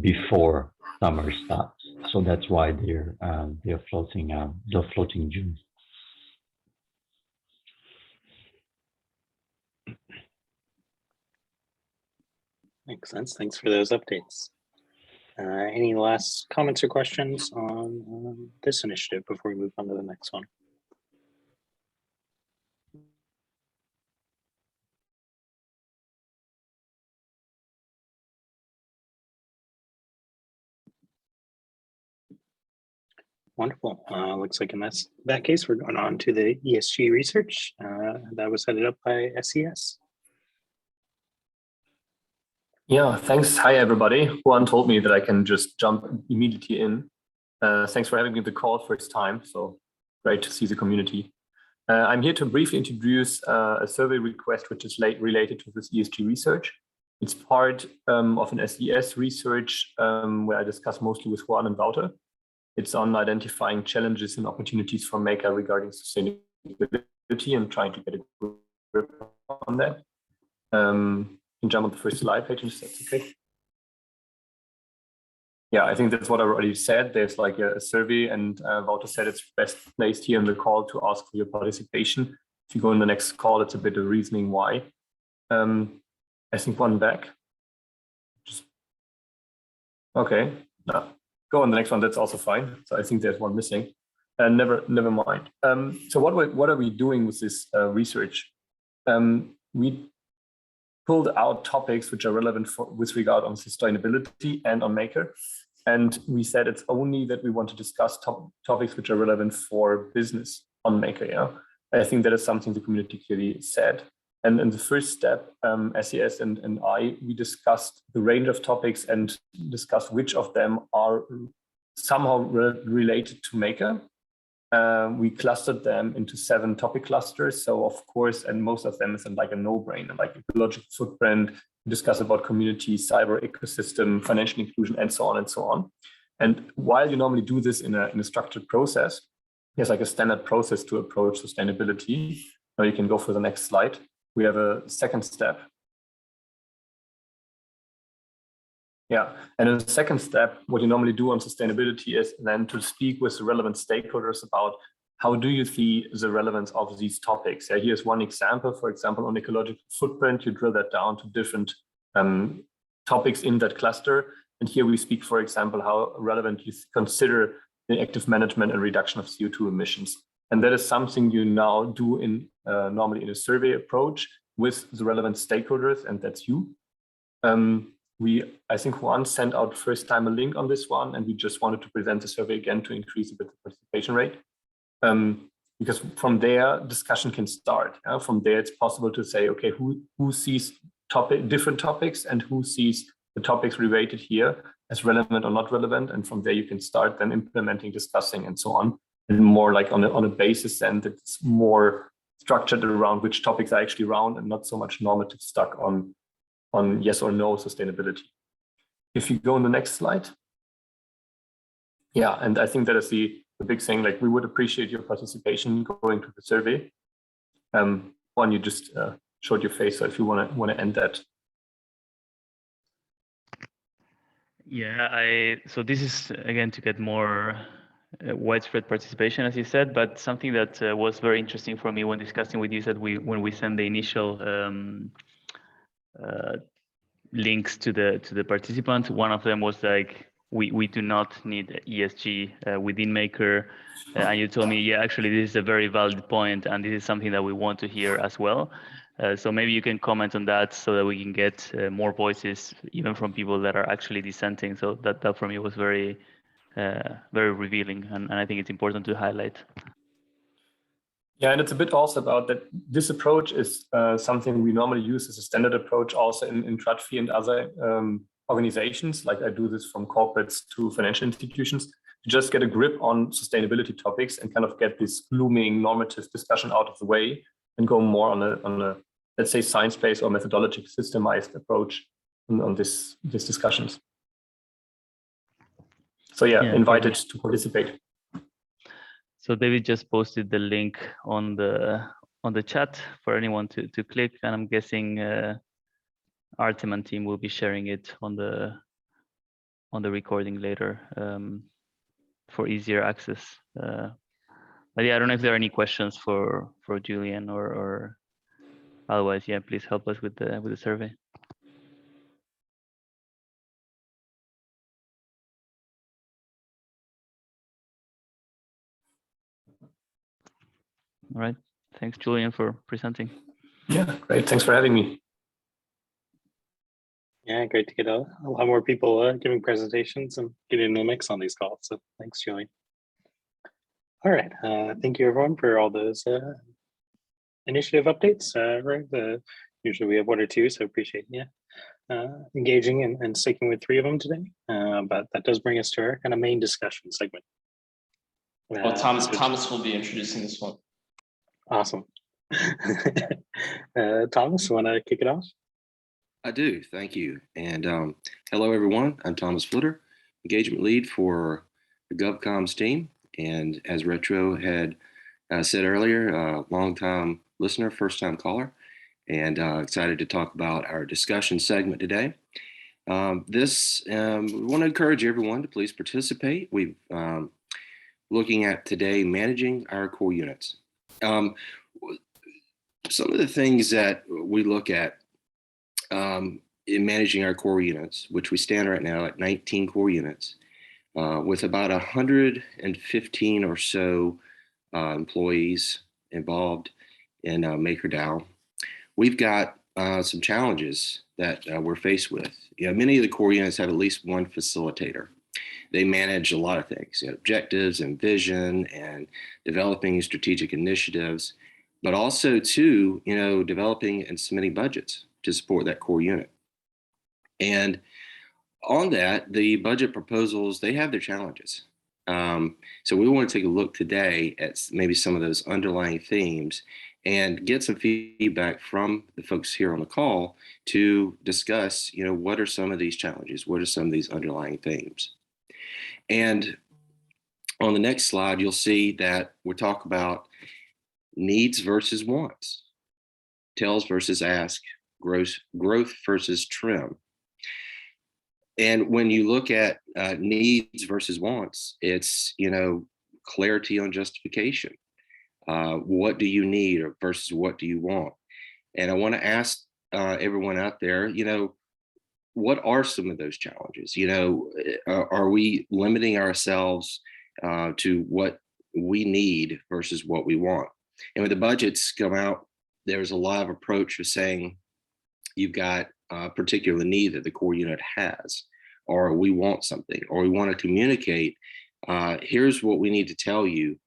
before summer starts. So that's why they're floating June. Makes sense. Thanks for those updates. Any last comments or questions on this initiative before we move on to the next one? Wonderful. Looks like in that case, we're going on to the ESG research that was headed up by SES. Yeah, thanks. Hi, everybody. Juan told me that I can just jump immediately in. Thanks for having me on the call first time. So great to see the community. I'm here to briefly introduce a survey request, which is related to this ESG research. It's part of an SES research where I discuss mostly with Juan and Wouter. It's on identifying challenges and opportunities for Maker regarding sustainability and trying to get a grip on that. Can jump on the first slide, Peyton, if that's okay. Yeah, I think that's what I already said. There's like a survey, and Wouter said it's best placed here in the call to ask for your participation. If you go in the next call, it's a bit of reasoning why. I think one back. Okay, no, go on the next one. That's also fine. So I think there's one missing. Never mind. So what are we doing with this research? We pulled out topics which are relevant with regard on sustainability and on Maker. And we said it's only that we want to discuss topics which are relevant for business on Maker. Yeah, I think that is something the community clearly said. And in the first step, SES and we discussed the range of topics and discussed which of them are somehow related to Maker. We clustered them into 7 topic clusters. So of course, and most of them is like a no-brainer, like ecological footprint, discuss about community, cyber ecosystem, financial inclusion, and so on and so on. And while you normally do this in a structured process, there's like a standard process to approach sustainability. Now you can go for the next slide. We have a second step. Yeah, and in the second step, what you normally do on sustainability is then to speak with the relevant stakeholders about how do you see the relevance of these topics. Yeah, here's one example. For example, on ecological footprint, you drill that down to different topics in that cluster. And here we speak, for example, how relevant you consider the active management and reduction of CO2 emissions. And that is something you now do in normally in a survey approach with the relevant stakeholders, and that's you. I think Juan sent out first time a link on this one, and we just wanted to present the survey again to increase a bit the participation rate. Because from there, discussion can start. From there, it's possible to say, okay, who sees different topics and who sees the topics related here as relevant or not relevant. And from there, you can start then implementing, discussing, and so on. And more like on a basis then that's more structured around which topics are actually around and not so much normative stuck on yes or no sustainability. If you go on the next slide. Yeah, and I think that is the big thing, like we would appreciate your participation going to the survey. Juan, you just showed your face, so if you want to end that. Yeah, so this is again to get more widespread participation, as you said, but something that was very interesting for me when discussing with you is that when we send the initial links to the participants, one of them was like, we do not need ESG within Maker, and you told me, yeah, actually this is a very valid point, and this is something that we want to hear as well. So maybe you can comment on that so that we can get more voices, even from people that are actually dissenting. So that for me was very very revealing, and I think it's important to highlight. Yeah, and it's a bit also about that this approach is something we normally use as a standard approach also in 𝘧𝘪𝘴 and other organizations. Like I do this from corporates to financial institutions to just get a grip on sustainability topics and kind of get this looming normative discussion out of the way and go more on a let's say science-based or methodological systemized approach on this discussions. So yeah, invited to participate. So David just posted the link on the chat for anyone to click, and I'm guessing Artem and team will be sharing it on the recording later for easier access. But yeah, I don't know if there are any questions for Julian or otherwise. Yeah, please help us with the survey. All right. Thanks, Julian, for presenting. Yeah, great. Thanks for having me. Yeah, great to get a lot more people giving presentations and getting in the mix on these calls. So thanks, Julian. All right. Thank you, everyone, for all those initiative updates. Right. Usually we have one or two, so appreciate you engaging and sticking with 3 of them today. But that does bring us to our kind of main discussion segment. Well, Thomas will be introducing this one. Awesome. Thomas, want to kick it off? I do, thank you. And hello, everyone. I'm Thomas Flitter, engagement lead for the GovComms team. And as Retro had said earlier, long-time listener, first-time caller, and excited to talk about our discussion segment today. We want to encourage everyone to please participate. We've looking at today managing our core units. Some of the things that we look at in managing our core units, which we stand right now at 19 core units, with about 115 or so employees involved in MakerDAO. We've got some challenges that we're faced with. Many of the core units have at least one facilitator. They manage a lot of things, objectives and vision and developing strategic initiatives, but also too, developing and submitting budgets to support that core unit. And on that, the budget proposals, they have their challenges. So we want to take a look today at maybe some of those underlying themes and get some feedback from the folks here on the call to discuss, what are some of these challenges? What are some of these underlying themes? And on the next slide, you'll see that we talk about needs versus wants, tells versus ask, growth versus trim. And when you look at needs versus wants, it's, clarity on justification. What do you need versus what do you want? And I want to ask everyone out there, what are some of those challenges? Are we limiting ourselves to what we need versus what we want? And when the budgets come out, there's a lot of approach of saying you've got a particular need that the core unit has, or we want something, or we want to communicate, here's what we need to tell you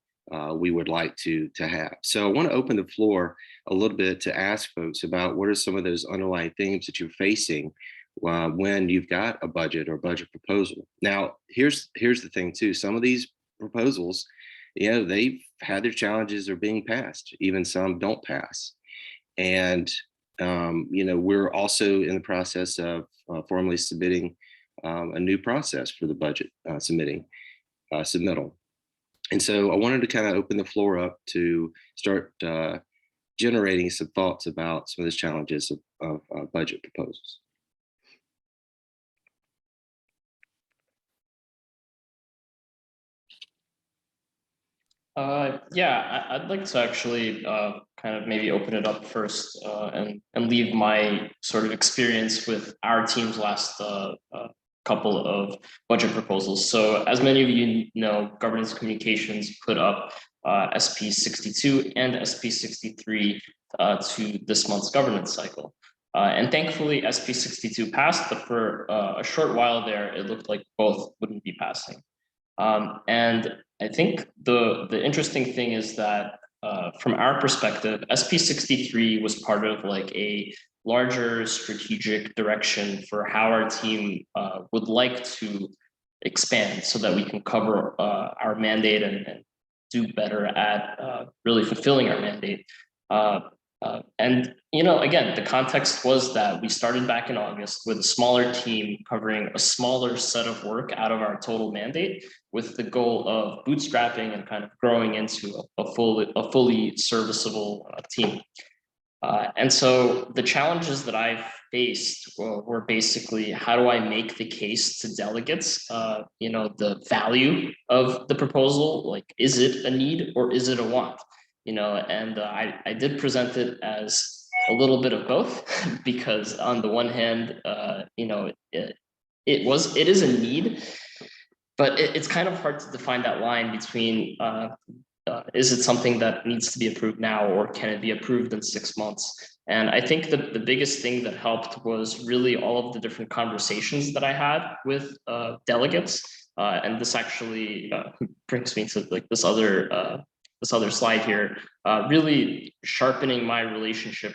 we would like to have. So I want to open the floor a little bit to ask folks about what are some of those underlying themes that you're facing when you've got a budget or budget proposal. Now, here's the thing too. Some of these proposals, they've had their challenges are being passed. Even some don't pass. And, we're also in the process of formally submitting a new process for the budget submittal. And so I wanted to kind of open the floor up to start generating some thoughts about some of those challenges of budget proposals. Yeah, I'd like to actually kind of maybe open it up first and leave my sort of experience with our team's last couple of budget proposals. So as many of you know, Governance Communications put up SP 62 and SP 63 to this month's governance cycle. And thankfully, SP 62 passed, but for a short while there, it looked like both wouldn't be passing. And I think the interesting thing is that from our perspective, SP63 was part of like a larger strategic direction for how our team would like to expand so that we can cover our mandate and do better at really fulfilling our mandate. And, you know, again, the context was that we started back in August with a smaller team covering a smaller set of work out of our total mandate with the goal of bootstrapping and kind of growing into a fully serviceable team. And so the challenges that I faced were basically, how do I make the case to delegates, you know, the value of the proposal, like, is it a need or is it a want? You know, and I did present it as a little bit of both, because on the one hand, you know, it is a need, but it's kind of hard to define that line between is it something that needs to be approved now or can it be approved in 6 months? And I think the biggest thing that helped was really all of the different conversations that I had with delegates. And this actually brings me to like this other slide here. Really sharpening my relationship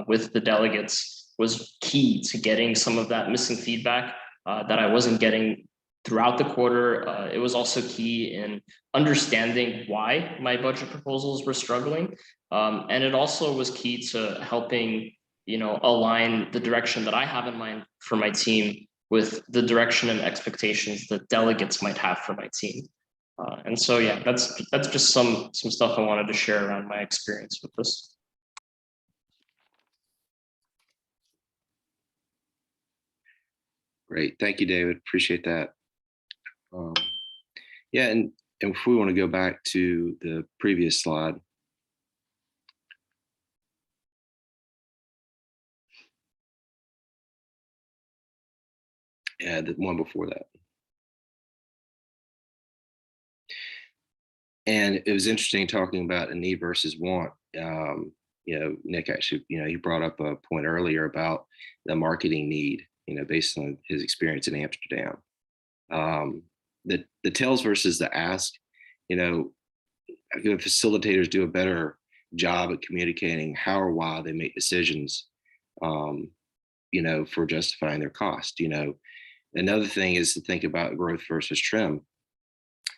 with the delegates was key to getting some of that missing feedback that I wasn't getting throughout the quarter. It was also key in understanding why my budget proposals were struggling. And it also was key to helping, you know, align the direction that I have in mind for my team with the direction and expectations that delegates might have for my team. And so, yeah, that's just some stuff I wanted to share around my experience with this. Great. Thank you, David. Appreciate that. Yeah, and if we want to go back to the previous slide. Yeah, the one before that. And it was interesting talking about a need versus want. You know, Nick actually, you know, he brought up a point earlier about the marketing need, you know, based on his experience in Amsterdam. The tells versus the ask, you know, I feel facilitators do a better job at communicating how or why they make decisions, you know, for justifying their cost. You know, another thing is to think about growth versus trim.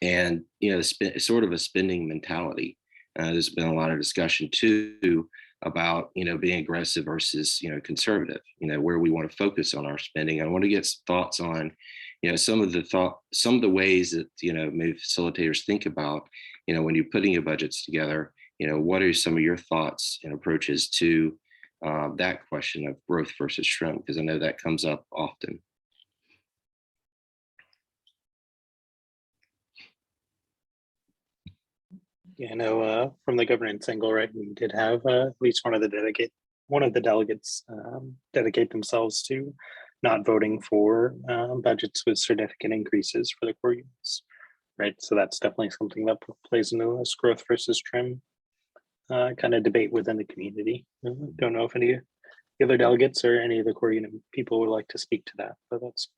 And, you know, sort of a spending mentality. There's been a lot of discussion too about, you know, being aggressive versus, you know, conservative, you know, where we want to focus on our spending. I want to get some thoughts on, you know, some of the ways that, you know, maybe facilitators think about, you know, when you're putting your budgets together, you know, what are some of your thoughts and approaches to that question of growth versus trim? Because I know that comes up often. Yeah, I know from the governance angle, right, we did have at least one of the delegates dedicate themselves to not voting for budgets with significant increases for the core units, right? So that's definitely something that plays into this growth versus trim kind of debate within the community. Don't know if any of the other delegates or any of the core unit people would like to speak to that, but that's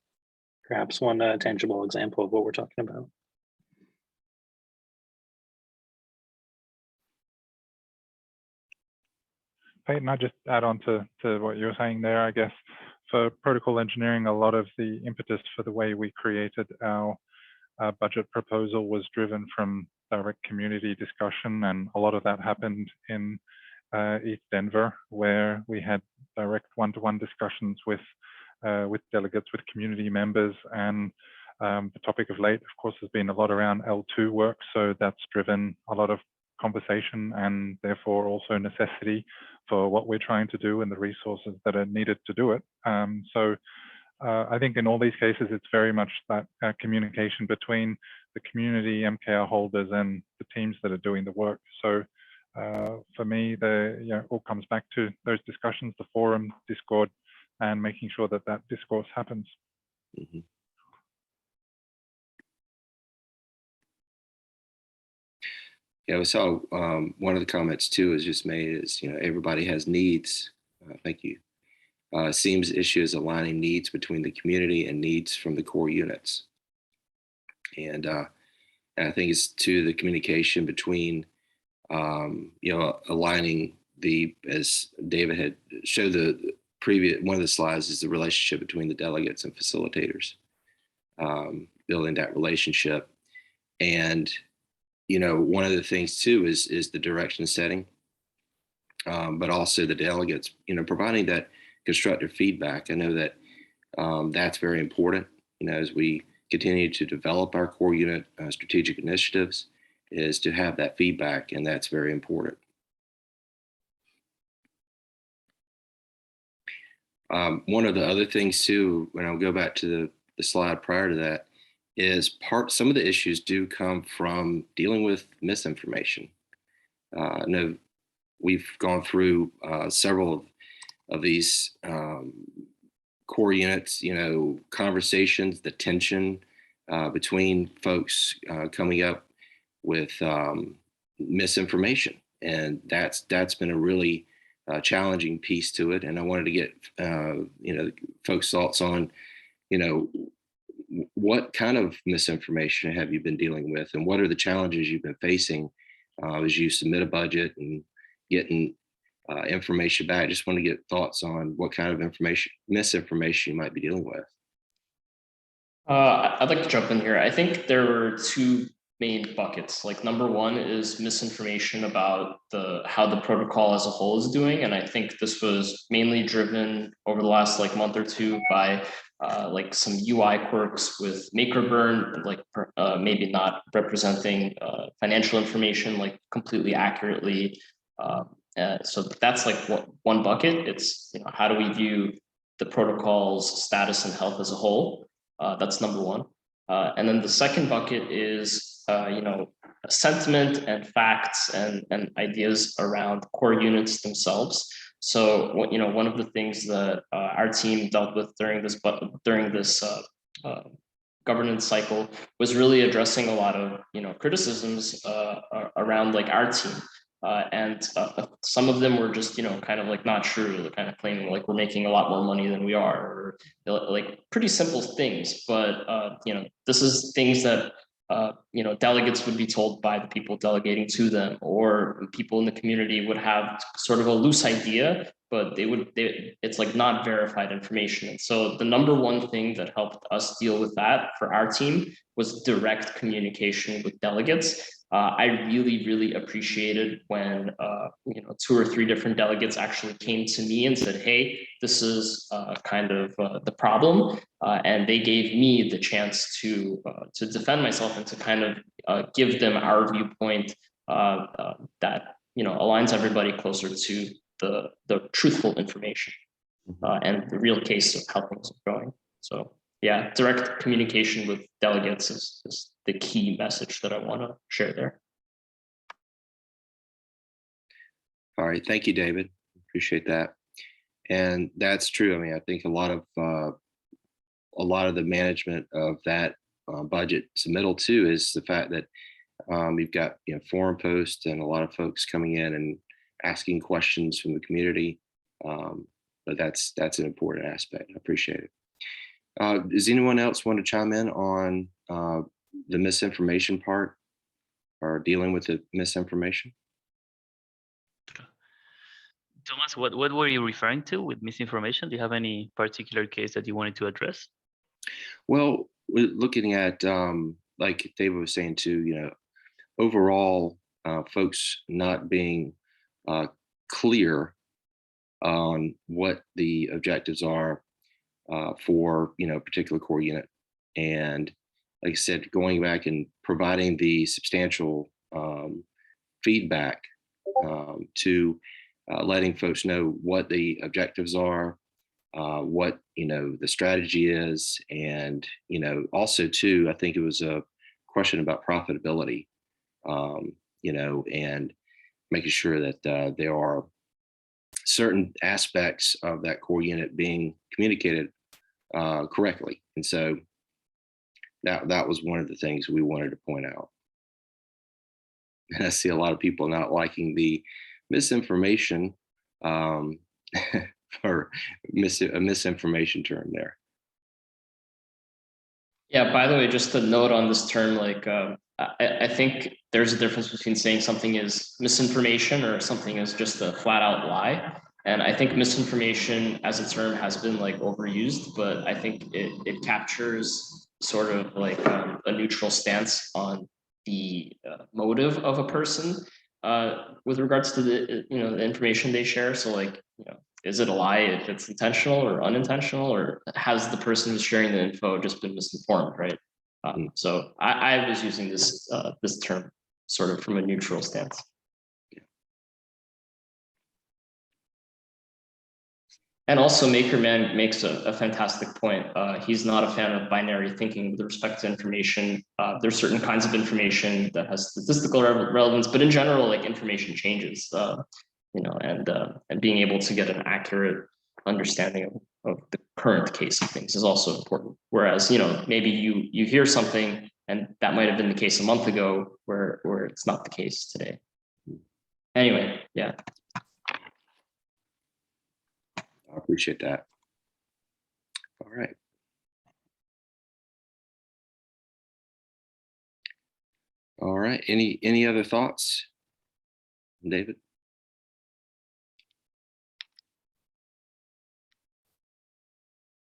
perhaps one tangible example of what we're talking about. Peyton, I just add on to what you're saying there, I guess. For protocol engineering, a lot of the impetus for the way we created our budget proposal was driven from direct community discussion, and a lot of that happened in East Denver, where we had direct one-to-one discussions with delegates, with community members, and the topic of late, of course, has been a lot around L2 work, so that's driven a lot of conversation and therefore also necessity for what we're trying to do and the resources that are needed to do it. So I think in all these cases, it's very much that communication between the community, MKR holders, and the teams that are doing the work. So for me, it all comes back to those discussions, the forum, Discord, and making sure that that discourse happens. Mm-hmm. Yeah, we saw one of the comments too is just made is, you know, everybody has needs. Thank you. Seems the issue is aligning needs between the community and needs from the core units. And I think it's to the communication between aligning as David had showed the previous, one of the slides is the relationship between the delegates and facilitators, building that relationship. And, one of the things too is the direction setting, but also the delegates, providing that constructive feedback. I know that that's very important, as we continue to develop our core unit strategic initiatives, is to have that feedback, and that's very important. One of the other things too, when I'll go back to the slide prior to that, is some of the issues do come from dealing with misinformation. I know we've gone through several of these core units, conversations, the tension between folks coming up with misinformation, and that's been a really challenging piece to it. And I wanted to get folks' thoughts on, what kind of misinformation have you been dealing with, and what are the challenges you've been facing as you submit a budget and getting information back. I just want to get thoughts on what kind of misinformation you might be dealing with. I'd like to jump in here. I think there were two main buckets. Like, number one is misinformation about how the protocol as a whole is doing. And I think this was mainly driven over the last month or two by some UI quirks with maker burn, maybe not representing financial information completely accurately. So that's one bucket. It's how do we view the protocol's status and health as a whole? That's number one. And then the second bucket is sentiment and facts and ideas around core units themselves. So one of the things that our team dealt with during this governance cycle was really addressing a lot of criticisms around our team. And some of them were just, kind of not true. They're kind of claiming we're making a lot more money than we are, or pretty simple things. But, this is things that, delegates would be told by the people delegating to them, or people in the community would have sort of a loose idea, but it's not verified information. And so the number one thing that helped us deal with that for our team was direct communication with delegates. I really, really appreciated when 2 or 3 different delegates actually came to me and said, hey, this is kind of the problem. And they gave me the chance to defend myself and to kind of give them our viewpoint that aligns everybody closer to the truthful information and the real case of how things are going. So yeah, direct communication with delegates is the key message that I want to share there. All right, thank you, David. Appreciate that. And that's true. I mean, I think a lot of the management of that budget submittal too is the fact that you've got forum posts and a lot of folks coming in and asking questions from the community. But that's an important aspect. I appreciate it. Does anyone else want to chime in on the misinformation part or dealing with the misinformation? Thomas, what were you referring to with misinformation? Do you have any particular case that you wanted to address? Well, we're looking at, like David was saying too, overall, folks not being clear on what the objectives are for a particular core unit. And like I said, going back and providing the substantial feedback to letting folks know what the objectives are, what the strategy is, and also too, I think it was a question about profitability, and making sure that there are certain aspects of that core unit being communicated correctly. And so that was one of the things we wanted to point out. And I see a lot of people not liking the misinformation or a misinformation term there. Yeah, by the way, just a note on this term, I think there's a difference between saying something is misinformation or something is just a flat out lie. And I think misinformation as a term has been like overused, but I think it captures sort of like a neutral stance on the motive of a person with regards to the the information they share. So like is it a lie if it's intentional or unintentional, or has the person who's sharing the info just been misinformed, right? So I was using this this term sort of from a neutral stance. And also MakerMan makes a fantastic point. He's not a fan of binary thinking with respect to information. There's certain kinds of information that has statistical relevance, but in general, like information changes, and being able to get an accurate understanding of the current case of things is also important. Whereas, maybe you hear something and that might have been the case a month ago where it's not the case today. Anyway, yeah. I appreciate that. All right. All right. Any other thoughts, David?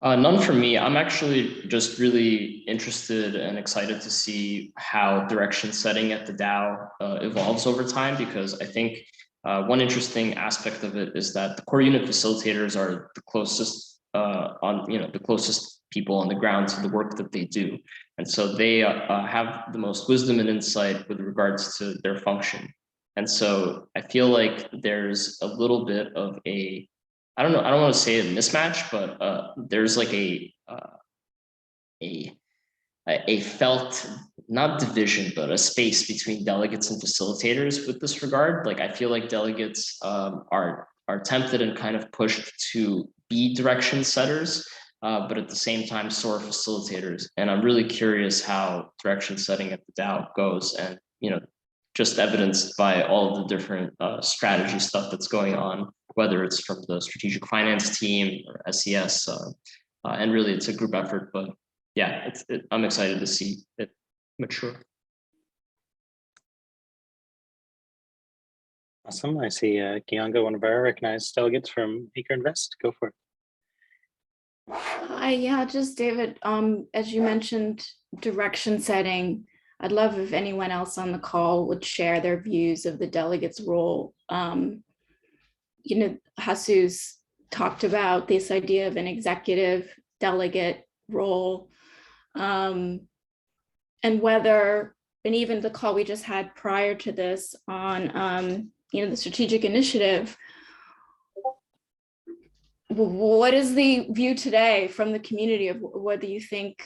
None from me. I'm actually just really interested and excited to see how direction setting at the DAO evolves over time, because I think one interesting aspect of it is that the core unit facilitators are the closest the closest people on the ground to the work that they do. And so they have the most wisdom and insight with regards to their function. And so I feel like there's a little bit of I don't want to say a mismatch, but there's like a felt, not division, but a space between delegates and facilitators with this regard. Like, I feel like delegates are tempted and kind of pushed to be direction setters, but at the same time, so are facilitators. And I'm really curious how direction setting at the DAO goes, and just evidenced by all of the different strategy stuff that's going on, whether it's from the strategic finance team or SES, and really it's a group effort, but yeah, I'm excited to see it mature. Awesome. I see 𝘰𝘮𝘬, one of our recognized delegates from Maker Invest. Go for it. Hi, yeah, just David, as you mentioned, direction setting, I'd love if anyone else on the call would share their views of the delegate's role. Jesus talked about this idea of an executive delegate role, and whether, and even the call we just had prior to this on, the strategic initiative, what is the view today from the community of whether you think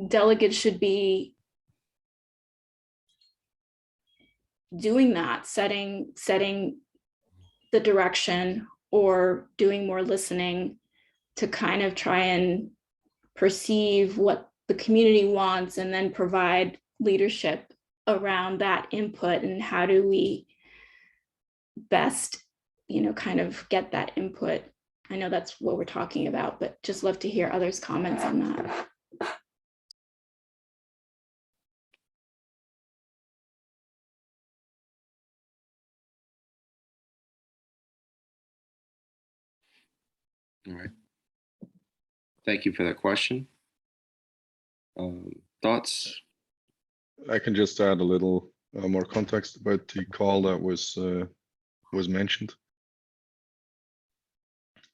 delegates should be doing that, setting the direction, or doing more listening to kind of try and perceive what the community wants and then provide leadership around that input, and how do we best, kind of get that input? I know that's what we're talking about, but just love to hear others' comments on that. All right. Thank you for that question. Thoughts? I can just add a little more context about the call that was mentioned.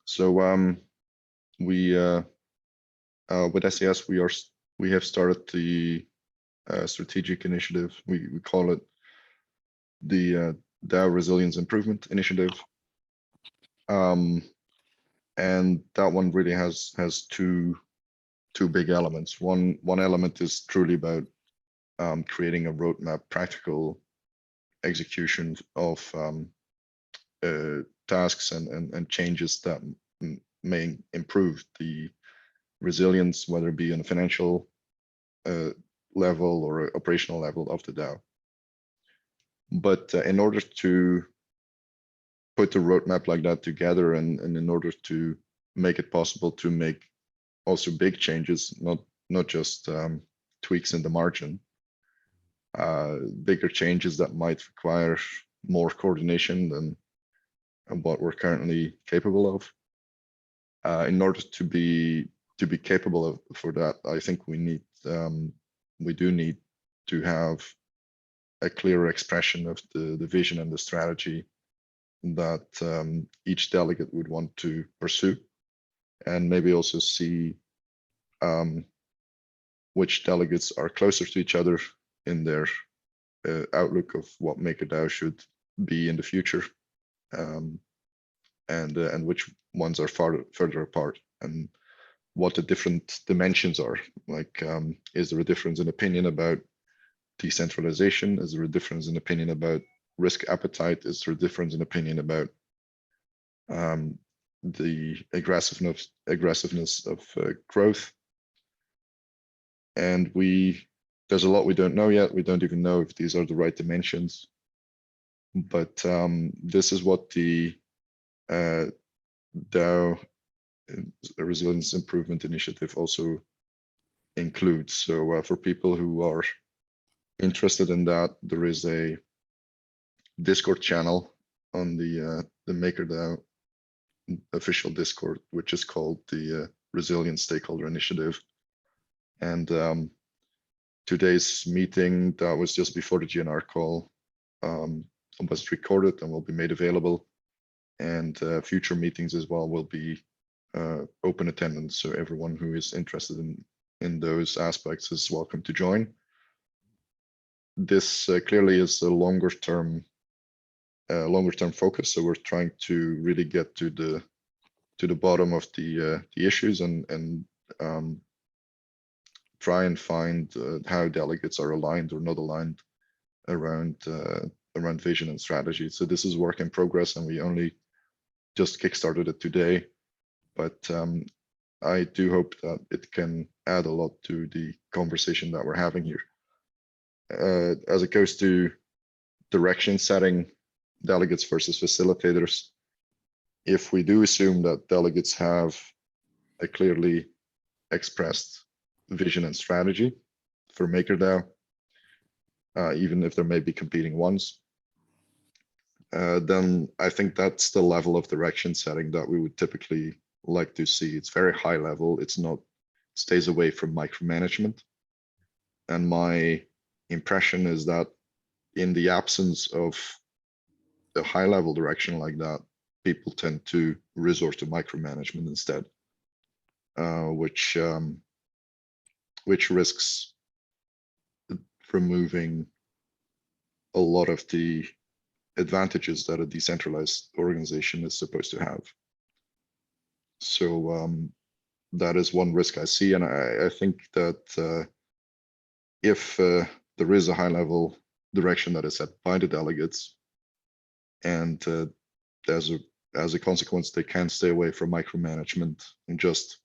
So we with SES we have started the strategic initiative. We call it the DAO Resilience Improvement Initiative. And that one really has two big elements. One element is truly about creating a roadmap, practical execution of tasks and changes that may improve the resilience, whether it be on a financial level or operational level of the DAO. But in order to put a roadmap like that together, and in order to make it possible to make also big changes, not just tweaks in the margin, bigger changes that might require more coordination than what we're currently capable of. In order to be capable of for that, I think we do need to have a clearer expression of the vision and the strategy that each delegate would want to pursue, and maybe also see which delegates are closer to each other in their outlook of what MakerDAO should be in the future, and which ones are further apart, and what the different dimensions are. Like, is there a difference in opinion about decentralization? Is there a difference in opinion about risk appetite? Is there a difference in opinion about the aggressiveness of growth? And there's a lot we don't know yet. We don't even know if these are the right dimensions. But this is what the DAO Resilience Improvement Initiative also includes. So for people who are interested in that, there is a Discord channel on the MakerDAO official Discord, which is called the Resilient Stakeholder Initiative. And today's meeting that was just before the GNR call was recorded and will be made available. And future meetings as well will be open attendance. So everyone who is interested in those aspects is welcome to join. This clearly is a longer term focus. So we're trying to really get to the bottom of the issues and try and find how delegates are aligned or not aligned around vision and strategy. So this is work in progress, and we only just kickstarted it today. But I do hope that it can add a lot to the conversation that we're having here. As it goes to direction setting, delegates versus facilitators, if we do assume that delegates have a clearly expressed vision and strategy for MakerDAO, even if there may be competing ones, then I think that's the level of direction setting that we would typically like to see. It's very high level. It stays away from micromanagement. And my impression is that in the absence of the high level direction like that, people tend to resort to micromanagement instead, which risks removing a lot of the advantages that a decentralized organization is supposed to have. So that is one risk I see, and I think that if there is a high level direction that is set by the delegates, and as a consequence, they can stay away from micromanagement and just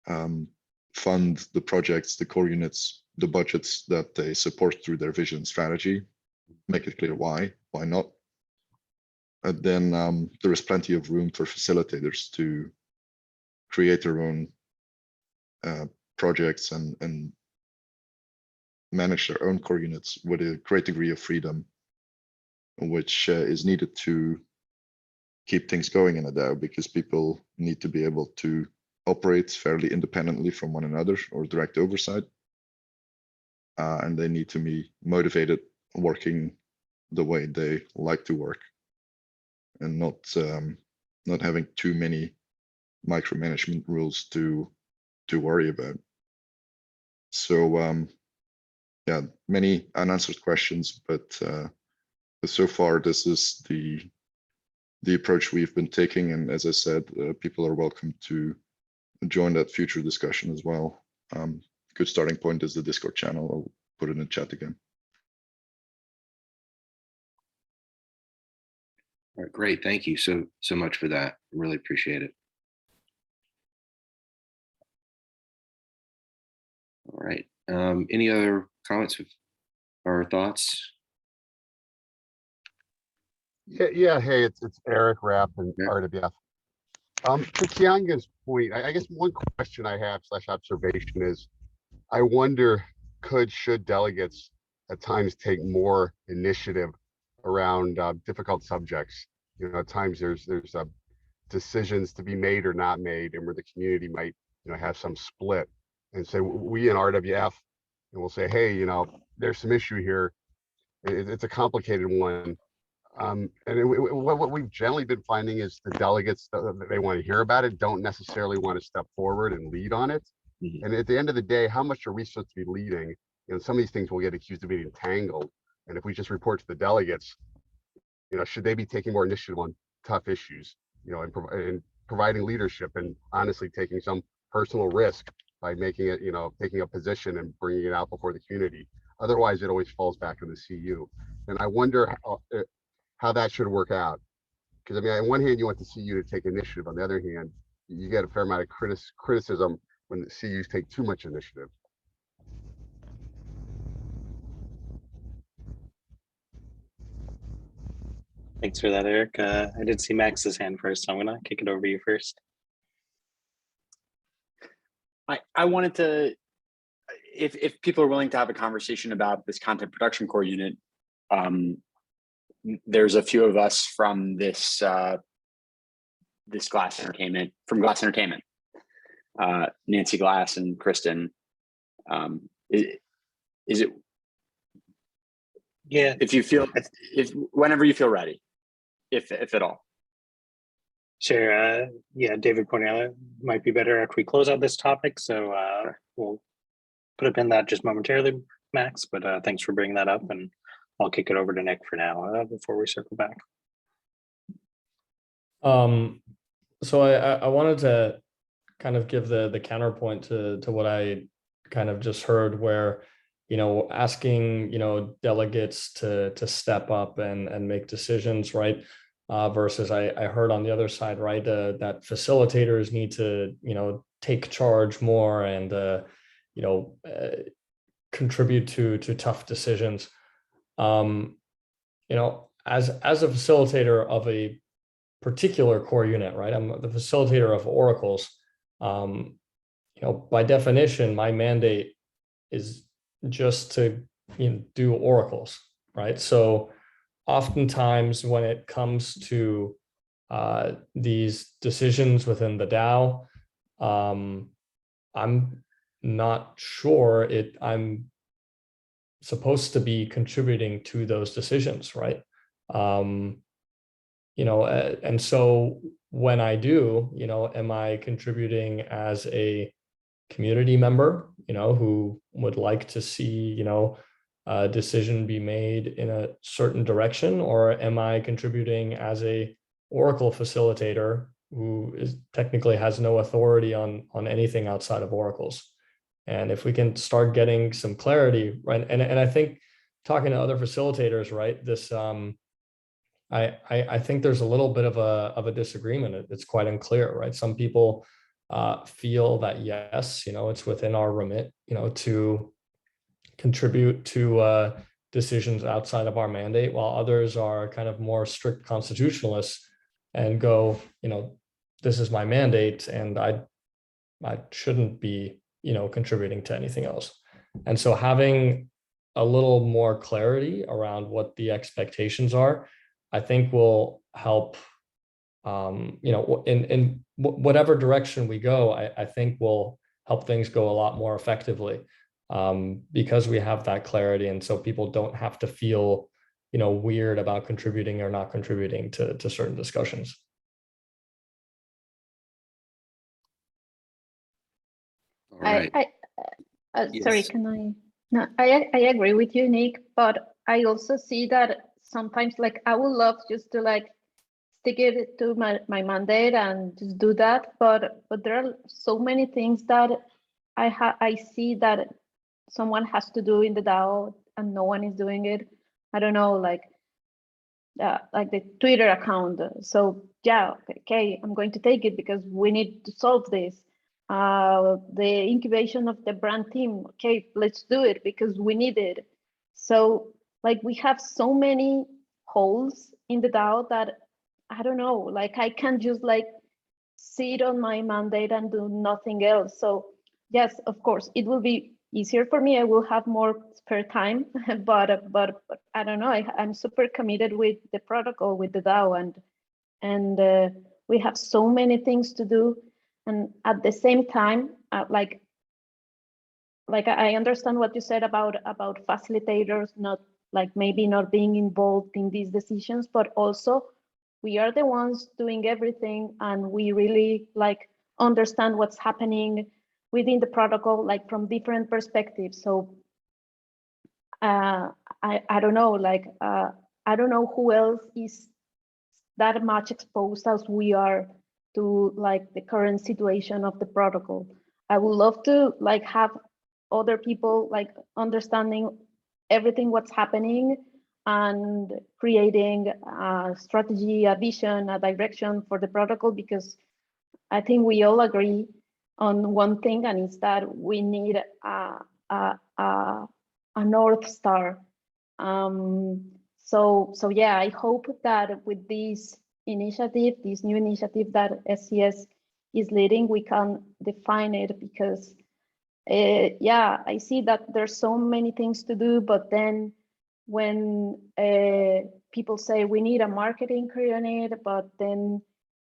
fund the projects, the core units, the budgets that they support through their vision strategy, make it clear why not. And then there is plenty of room for facilitators to create their own projects and manage their own core units with a great degree of freedom, which is needed to keep things going in a DAO, because people need to be able to operate fairly independently from one another or direct oversight. And they need to be motivated working the way they like to work, and not having too many micromanagement rules to worry about. So yeah, many unanswered questions, but so far this is the approach we've been taking. And as I said, people are welcome to join that future discussion as well. Good starting point is the Discord channel. I'll put it in the chat again. All right, great. Thank you so much for that. Really appreciate it. All right. Any other comments or thoughts? Yeah. Hey, it's Eric Rapp and RWF. To Kianga's point, I guess one question I have / observation is, I wonder, should delegates at times take more initiative around difficult subjects. You know, at times there's decisions to be made or not made, and where the community might, you know, have some split. And so we in RWF, and we'll say, hey, you know, there's some issue here. It's a complicated one. What we've generally been finding is the delegates that they want to hear about it don't necessarily want to step forward and lead on it. And at the end of the day, how much are we supposed to be leading? You know, some of these things will get accused of being entangled. And if we just report to the delegates, you know, should they be taking more initiative on tough issues, you know, and providing leadership and honestly taking some personal risk by making it, you know, taking a position and bringing it out before the community. Otherwise, it always falls back on the CU. And I wonder how that should work out. Because I mean, on one hand, you want the CU to take initiative. On the other hand, you get a fair amount of criticism when the CUs take too much initiative. Thanks for that, Eric. I did see Max's hand first, so I'm gonna kick it over to you first. I wanted to, if people are willing to have a conversation about this content production core unit, there's a few of us from this this Glass Entertainment, Nancy Glass and Kristen. Is it? Yeah. If you feel, if whenever you feel ready, if at all. Sure. Yeah, David Cornell, might be better after we close out this topic. So we'll put a pin in that just momentarily, Max. But thanks for bringing that up, and I'll kick it over to Nick for now before we circle back. So I wanted to kind of give the counterpoint to what I kind of just heard, where, you know, asking, you know, delegates to step up and make decisions, right? Versus I heard on the other side, right, that facilitators need to, you know, take charge more and, you know, contribute to tough decisions. You know, as a facilitator of a particular core unit, right? I'm the facilitator of oracles. You know, by definition, my mandate is just to, you know, do oracles, right? So oftentimes when it comes to these decisions within the DAO, I'm not sure I'm supposed to be contributing to those decisions, right? You know, and so when I do, you know, am I contributing as a community member, you know, who would like to see, you know, a decision be made in a certain direction, or am I contributing as a Oracle facilitator who technically has no authority on anything outside of oracles? And if we can start getting some clarity, right? And I think talking to other facilitators, right, this I think there's a little bit of a disagreement. It's quite unclear, right? Some people feel that yes, you know, it's within our remit, you know, to contribute to decisions outside of our mandate, while others are kind of more strict constitutionalists and go, you know, this is my mandate and I shouldn't be, you know, contributing to anything else. And so having a little more clarity around what the expectations are, I think will help, you know, in whatever direction we go, I think will help things go a lot more effectively, because we have that clarity. And so people don't have to feel, you know, weird about contributing or not contributing to certain discussions. All right. Sorry, Yes. can I? No, I agree with you, Nick, but I also see that sometimes, like, I would love just to like stick it to my mandate and just do that, but there are so many things that I see that someone has to do in the DAO and no one is doing it. I don't know, like the Twitter account. So yeah, okay, I'm going to take it because we need to solve this. The incubation of the brand team, okay, let's do it because we need it. So like we have so many holes in the DAO that I don't know, like I can't just like sit on my mandate and do nothing else. So yes, of course, it will be easier for me. I will have more spare time, but I don't know. I'm super committed with the protocol, with the DAO, and we have so many things to do. And at the same time, like I understand what you said about facilitators, not like maybe not being involved in these decisions, but also we are the ones doing everything, and we really like understand what's happening within the protocol, like from different perspectives. So I don't know, like I don't know who else is that much exposed as we are to like the current situation of the protocol. I would love to like have other people like understanding everything what's happening and creating a strategy, a vision, a direction for the protocol, because I think we all agree on one thing, and it's that we need a North Star. So yeah, I hope that with this initiative, this new initiative that SCS is leading, we can define it, because yeah, I see that there's so many things to do, but then when people say we need a marketing unit, but then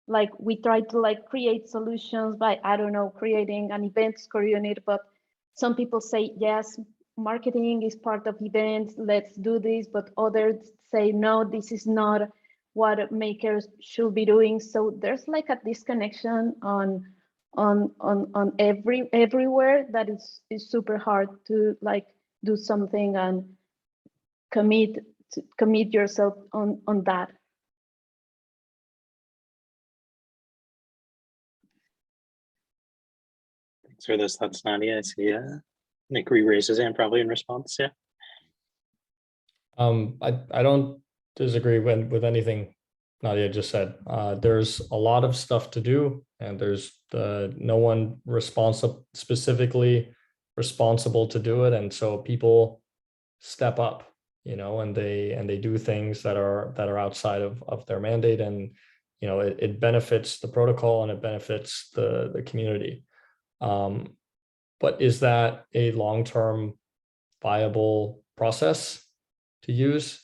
like we try to like create solutions by, I don't know, creating an events unit, but some people say, yes, marketing is part of events, let's do this, but others say, no, this is not what makers should be doing. So there's like a disconnection on everywhere that is super hard to like do something and commit yourself on that. Thanks for those thoughts, Nadia. I see Nick raised his hand probably in response. Yeah. I don't disagree with anything Nadia just said. There's a lot of stuff to do, and there's no one specifically responsible to do it, and so people step up, you know, and they do things that are outside of their mandate, and you know it benefits the protocol and it benefits the community. But is that a long-term viable process to use?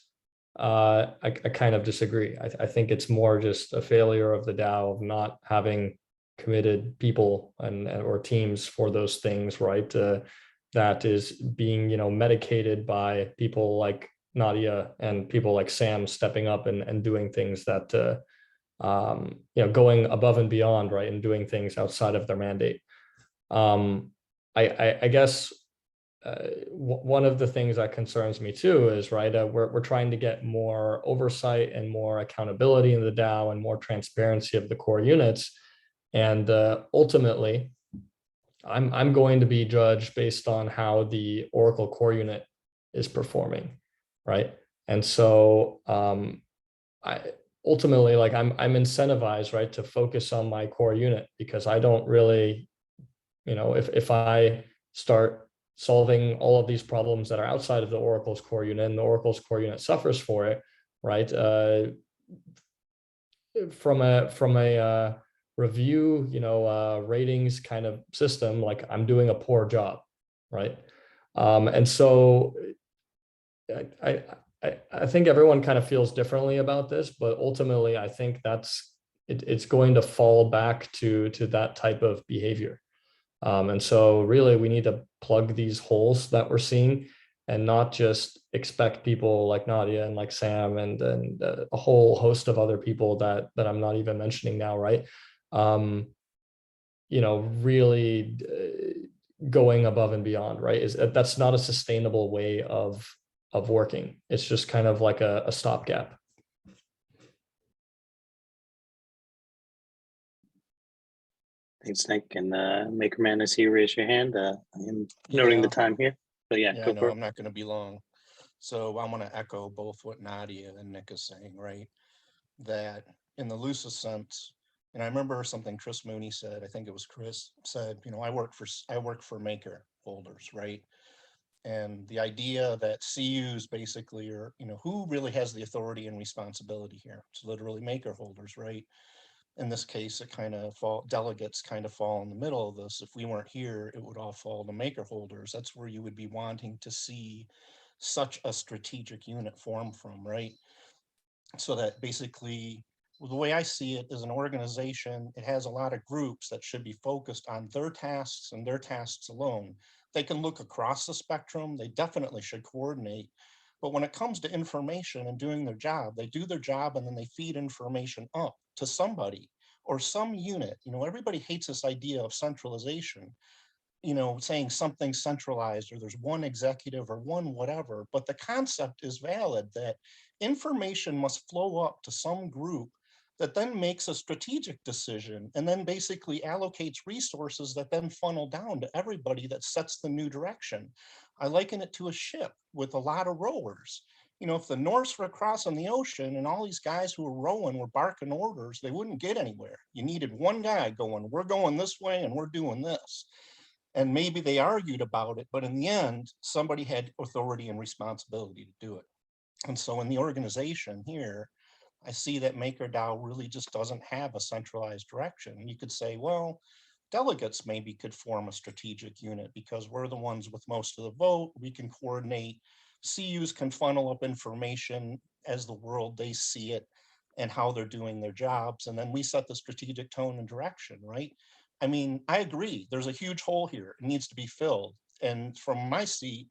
I kind of disagree. I think it's more just a failure of the DAO of not having committed people or teams for those things, right? That is being, you know, medicated by people like Nadia and people like Sam stepping up and doing things that, you know, going above and beyond, right, and doing things outside of their mandate. I guess one of the things that concerns me too is, right, we're trying to get more oversight and more accountability in the DAO and more transparency of the core units, and ultimately I'm going to be judged based on how the Oracle core unit is performing, right? And so I ultimately, like, I'm incentivized, right, to focus on my core unit, because I don't really, you know, if I start solving all of these problems that are outside of the Oracle's core unit and the Oracle's core unit suffers for it, right? From a review, you know, ratings kind of system, like I'm doing a poor job, right? And so I think everyone kind of feels differently about this, but ultimately I think it's going to fall back to that type of behavior. And so really we need to plug these holes that we're seeing and not just expect people like Nadia and like Sam and a whole host of other people that I'm not even mentioning now, right? You know, really going above and beyond, right? That's not a sustainable way of working. It's just kind of like a stopgap. Thanks, Nick. And Makerman, I see you raise your hand. I am noting the time here. But yeah, go no, for it. I'm not going to be long. So I want to echo both what Nadia and Nick is saying, right? That in the loosest sense, and I remember something Chris Mooney said, I think it was Chris, said, you know, I work for maker holders, right? And the idea that CUs basically are, you know, who really has the authority and responsibility here? It's literally maker holders, right? In this case, delegates kind of fall in the middle of this. If we weren't here, it would all fall to maker holders. That's where you would be wanting to see such a strategic unit form from, right? So that basically, the way I see it is an organization, it has a lot of groups that should be focused on their tasks and their tasks alone. They can look across the spectrum, they definitely should coordinate. But when it comes to information and doing their job, they do their job and then they feed information up to somebody or some unit. You know, everybody hates this idea of centralization, you know, saying something centralized or there's one executive or one whatever, but the concept is valid that information must flow up to some group that then makes a strategic decision and then basically allocates resources that then funnel down to everybody that sets the new direction. I liken it to a ship with a lot of rowers. You know, if the Norse were crossing the ocean and all these guys who were rowing were barking orders, they wouldn't get anywhere. You needed one guy going, we're going this way and we're doing this. And maybe they argued about it, but in the end, somebody had authority and responsibility to do it. And so in the organization here, I see that MakerDAO really just doesn't have a centralized direction. You could say, well, delegates maybe could form a strategic unit because we're the ones with most of the vote. We can coordinate. CUs can funnel up information as the world they see it and how they're doing their jobs. And then we set the strategic tone and direction, right? I mean, I agree. There's a huge hole here. It needs to be filled. And from my seat,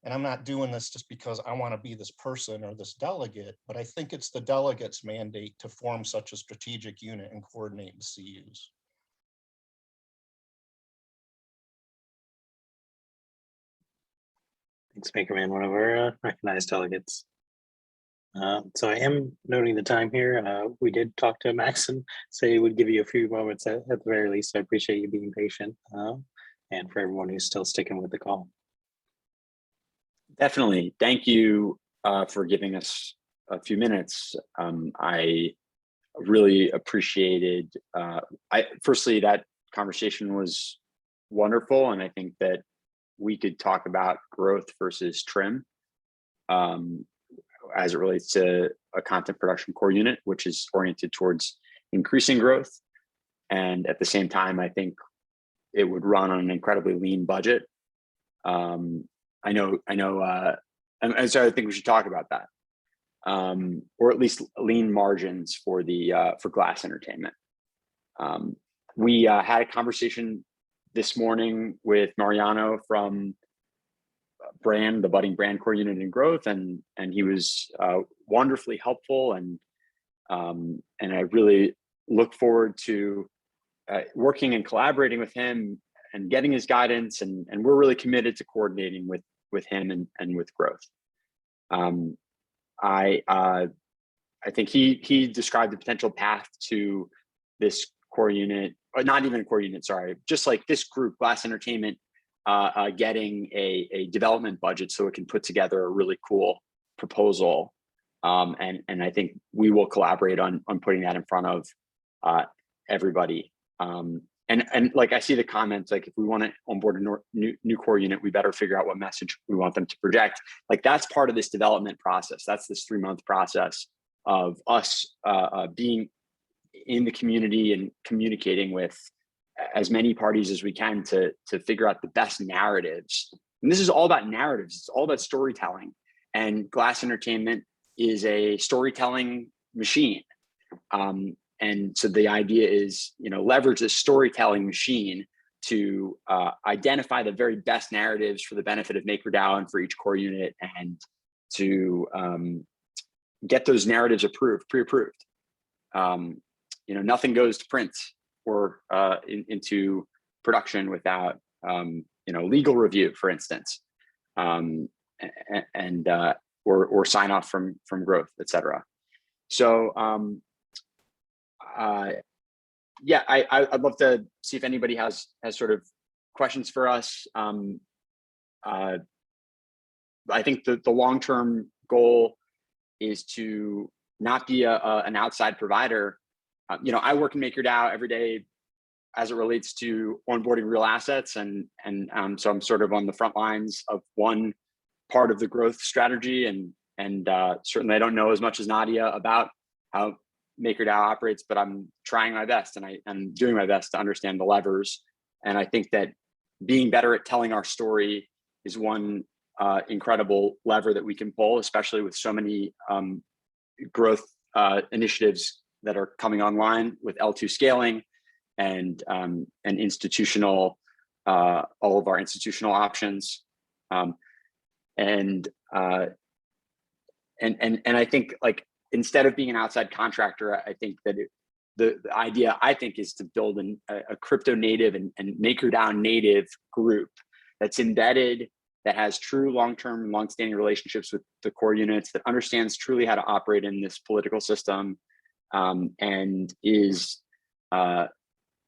and I'm not doing this just because I want to be this person or this delegate, but I think it's the delegate's mandate to form such a strategic unit and coordinate the CUs. Thanks, Makerman, one of our recognized delegates. So I am noting the time here. We did talk to Max and say he would give you a few moments at the very least. I appreciate you being patient and for everyone who's still sticking with the call. Definitely. Thank you for giving us a few minutes. I really appreciated, firstly, that conversation was wonderful. And I think that we could talk about growth versus trim as it relates to a content production core unit, which is oriented towards increasing growth. And at the same time, I think it would run on an incredibly lean budget. I know, and so I think we should talk about that, or at least lean margins for for Glass Entertainment. We had a conversation this morning with Mariano from the budding brand core unit and growth, and he was wonderfully helpful, and I really look forward to working and collaborating with him and getting his guidance, and we're really committed to coordinating with him and with growth. I think he described the potential path to this core unit, or not even a core unit, sorry, just like this group, Glass Entertainment, getting a development budget so it can put together a really cool proposal. And I think we will collaborate on putting that in front of everybody. And like I see the comments, like if we want to onboard a new core unit, we better figure out what message we want them to project. Like that's part of this development process. That's this 3-month process of us being in the community and communicating with as many parties as we can to figure out the best narratives. And this is all about narratives. It's all about storytelling. And Glass Entertainment is a storytelling machine. And so the idea is, leverage this storytelling machine to identify the very best narratives for the benefit of MakerDAO and for each core unit, and to get those narratives pre-approved. Nothing goes to print or into production without legal review, for instance, or sign off from growth, etc. So yeah, I'd love to see if anybody has sort of questions for us. I think the long-term goal is to not be an outside provider. I work in MakerDAO every day as it relates to onboarding real assets, and so I'm sort of on the front lines of one part of the growth strategy, and certainly I don't know as much as Nadia about how MakerDAO operates, but I'm trying my best and I'm doing my best to understand the levers. And I think that being better at telling our story is one incredible lever that we can pull, especially with so many growth initiatives that are coming online with L2 scaling and institutional, all of our institutional options. And I think, like, instead of being an outside contractor, I think that the idea, I think, is to build a crypto native and MakerDAO native group that's embedded, that has true long-term, long-standing relationships with the core units, that understands truly how to operate in this political system, and is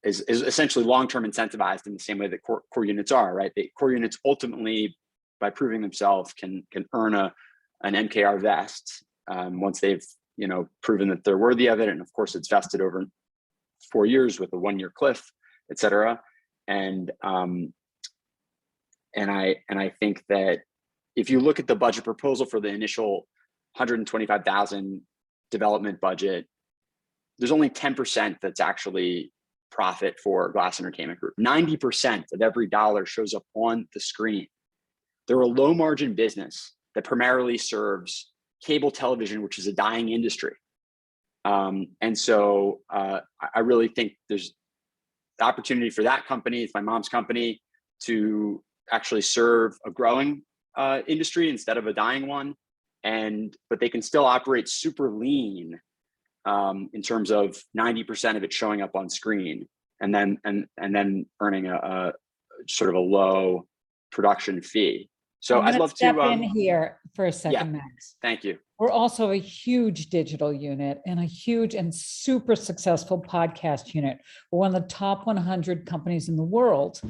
essentially long-term incentivized in the same way that core units are, right? The core units ultimately, by proving themselves, can earn an MKR vest once they've proven that they're worthy of it. And of course, it's vested over 4 years with a 1-year cliff, et cetera. And I think that if you look at the budget proposal for the initial 125,000 development budget, there's only 10% that's actually profit for Glass Entertainment Group. 90% of every dollar shows up on the screen. They're a low margin business that primarily serves cable television, which is a dying industry. And so I really think there's the opportunity for that company, it's my mom's company, to actually serve a growing industry instead of a dying one. But they can still operate super lean in terms of 90% of it showing up on screen, and then earning a sort of a low production fee. So I'd love to step in here for a second, yeah, Max. thank you. We're also a huge digital unit and a huge and super successful podcast unit. We're one of the top 100 companies in the world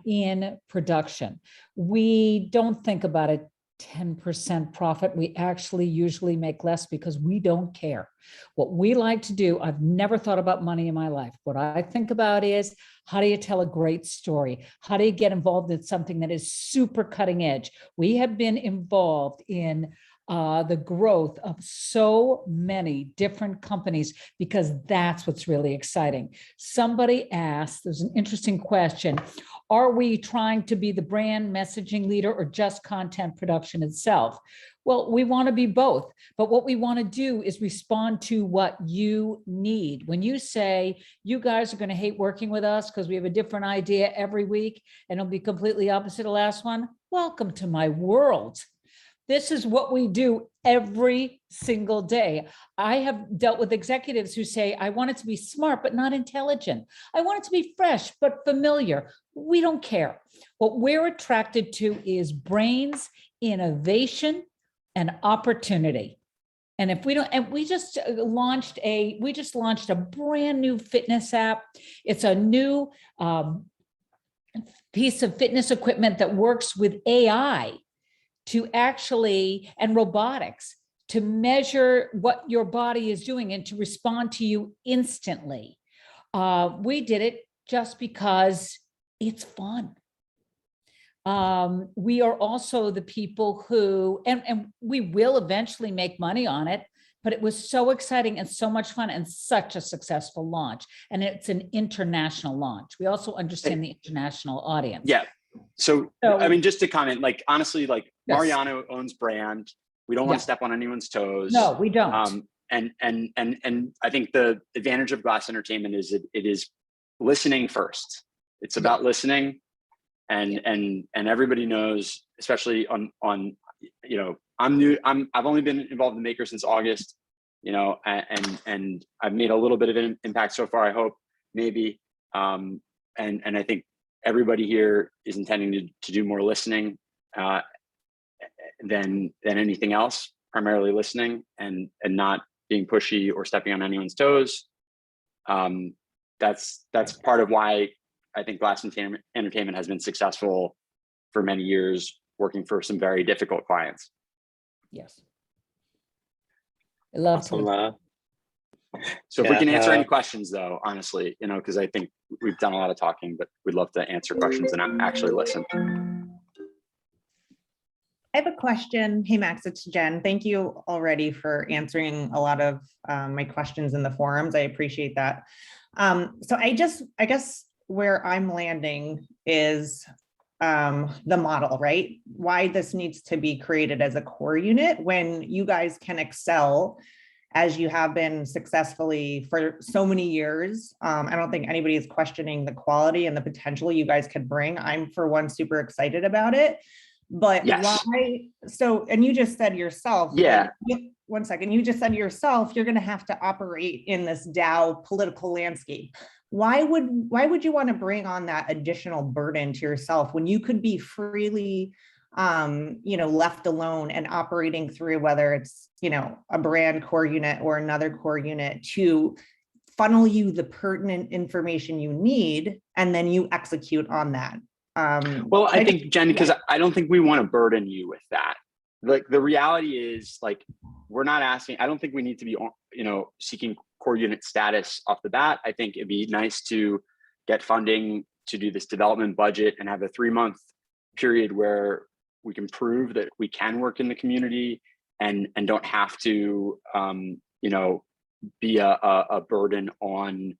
in production. We don't think about it 10% profit. We actually usually make less because we don't care. What we like to do, I've never thought about money in my life. What I think about is, how do you tell a great story? How do you get involved in something that is super cutting edge? We have been involved in the growth of so many different companies because that's what's really exciting. Somebody asked, there's an interesting question, are we trying to be the brand messaging leader or just content production itself? Well, we want to be both, but what we want to do is respond to what you need. When you say you guys are going to hate working with us because we have a different idea every week and it'll be completely opposite the last one, welcome to my world. This is what we do every single day. I have dealt with executives who say, I want it to be smart, but not intelligent. I want it to be fresh, but familiar. We don't care. What we're attracted to is brains, innovation, and opportunity. And if we don't, and we just launched a brand new fitness app. It's a new piece of fitness equipment that works with AI to actually, and robotics, to measure what your body is doing and to respond to you instantly. We did it just because it's fun. We are also the people who, and we will eventually make money on it, but it was so exciting and so much fun and such a successful launch. And it's an international launch. We also understand the international audience. Yeah. So I mean, just to comment, like, honestly, like, yes, Mariano owns brand. We don't want to step on anyone's toes. No, we don't. And I think the advantage of Glass Entertainment is it is listening first. It's about listening, and everybody knows, especially on I'm new. I've only been involved in Maker since August, and I've made a little bit of an impact so far. I hope, maybe, and I think everybody here is intending to do more listening than anything else, primarily listening and not being pushy or stepping on anyone's toes. That's part of why I think Glass Entertainment has been successful for many years, working for some very difficult clients. Yes. I love to. So if we can answer any questions, though, honestly, because I think we've done a lot of talking, but we'd love to answer questions and actually listen. I have a question. Hey, Max, it's Jen. Thank you already for answering a lot of my questions in the forums. I appreciate that. So I guess where I'm landing is the model, right? Why this needs to be created as a core unit when you guys can excel as you have been successfully for so many years. I don't think anybody is questioning the quality and the potential you guys could bring. I'm, for one, super excited about it. But Yes. why? So, and you just said yourself, Yeah. like, one second, you just said yourself, you're going to have to operate in this DAO political landscape. Why would you want to bring on that additional burden to yourself when you could be freely, left alone and operating through whether it's, a brand core unit or another core unit to funnel you the pertinent information you need, and then you execute on that? Well, I think, Jen, because I don't think we want to burden you with that. Like, the reality is, like, we're not asking, I don't think we need to be, seeking core unit status off the bat. I think it'd be nice to get funding to do this development budget and have a 3-month period where we can prove that we can work in the community and don't have to, be a burden on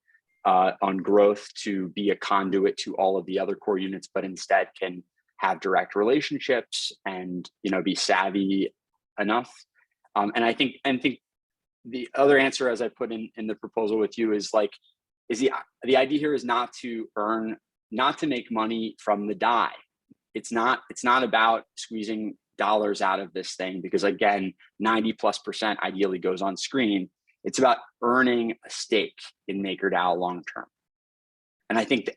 growth to be a conduit to all of the other core units, but instead can have direct relationships and, be savvy enough. And I think the other answer, as I put in the proposal with you, is the idea here is not to make money from the DAI. It's not about squeezing dollars out of this thing, because again, 90+% ideally goes on screen. It's about earning a stake in MakerDAO long term. And I think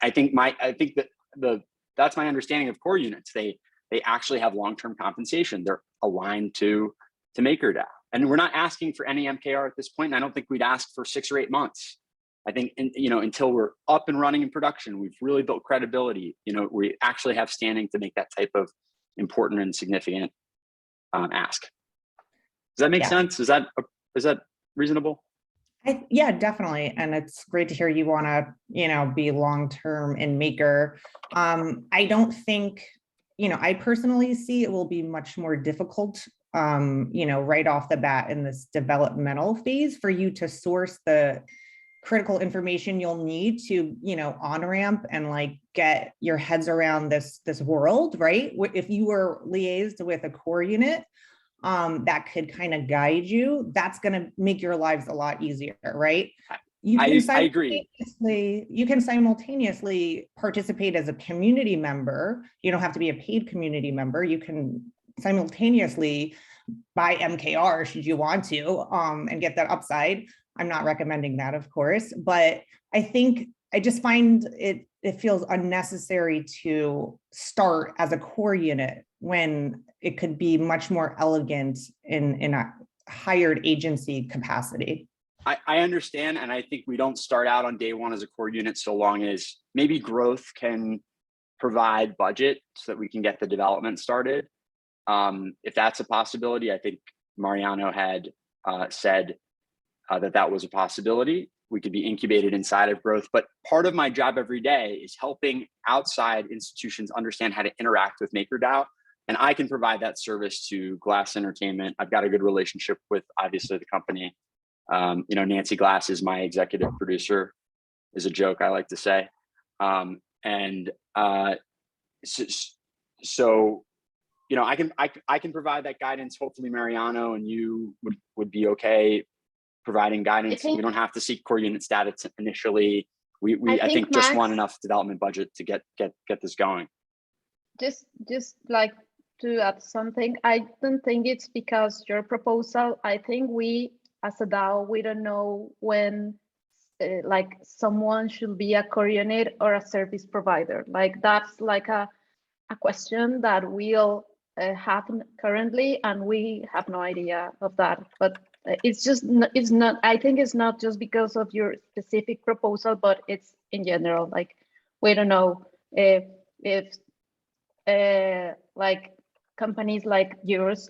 that's my understanding of core units. They actually have long-term compensation. They're aligned to MakerDAO. And we're not asking for any MKR at this point. And I don't think we'd ask for 6 or 8 months. I think, until we're up and running in production, we've really built credibility. We actually have standing to make that type of important and significant ask. Does that make sense? Is that reasonable? Yeah, definitely. And it's great to hear you want to, be long-term in Maker. I don't think, I personally see it will be much more difficult, right off the bat in this developmental phase for you to source the critical information you'll need to, on-ramp and get your heads around this world, right? If you were liaised with a core unit, that could kind of guide you, that's going to make your lives a lot easier, right? I agree. You can simultaneously participate as a community member. You don't have to be a paid community member. You can simultaneously buy MKR should you want to, and get that upside. I'm not recommending that, of course, but I just find it feels unnecessary to start as a core unit when it could be much more elegant in a hired agency capacity. I understand. And I think we don't start out on day one as a core unit so long as maybe growth can provide budget so that we can get the development started. If that's a possibility, I think Mariano had said that was a possibility. We could be incubated inside of growth, but part of my job every day is helping outside institutions understand how to interact with MakerDAO. And I can provide that service to Glass Entertainment. I've got a good relationship with, obviously, the company. Nancy Glass is my executive producer, is a joke I like to say. So I can provide that guidance. Hopefully Mariano and you would be okay providing guidance. We don't have to seek core unit status initially. I think just want enough development budget to get this going. Just like to add something, I don't think it's because your proposal. I think we, as a DAO, we don't know when someone should be a core unit or a service provider. That's a question that we'll have currently, and we have no idea of that. But it's not. I think it's not just because of your specific proposal, but it's in general. We don't know if companies like yours,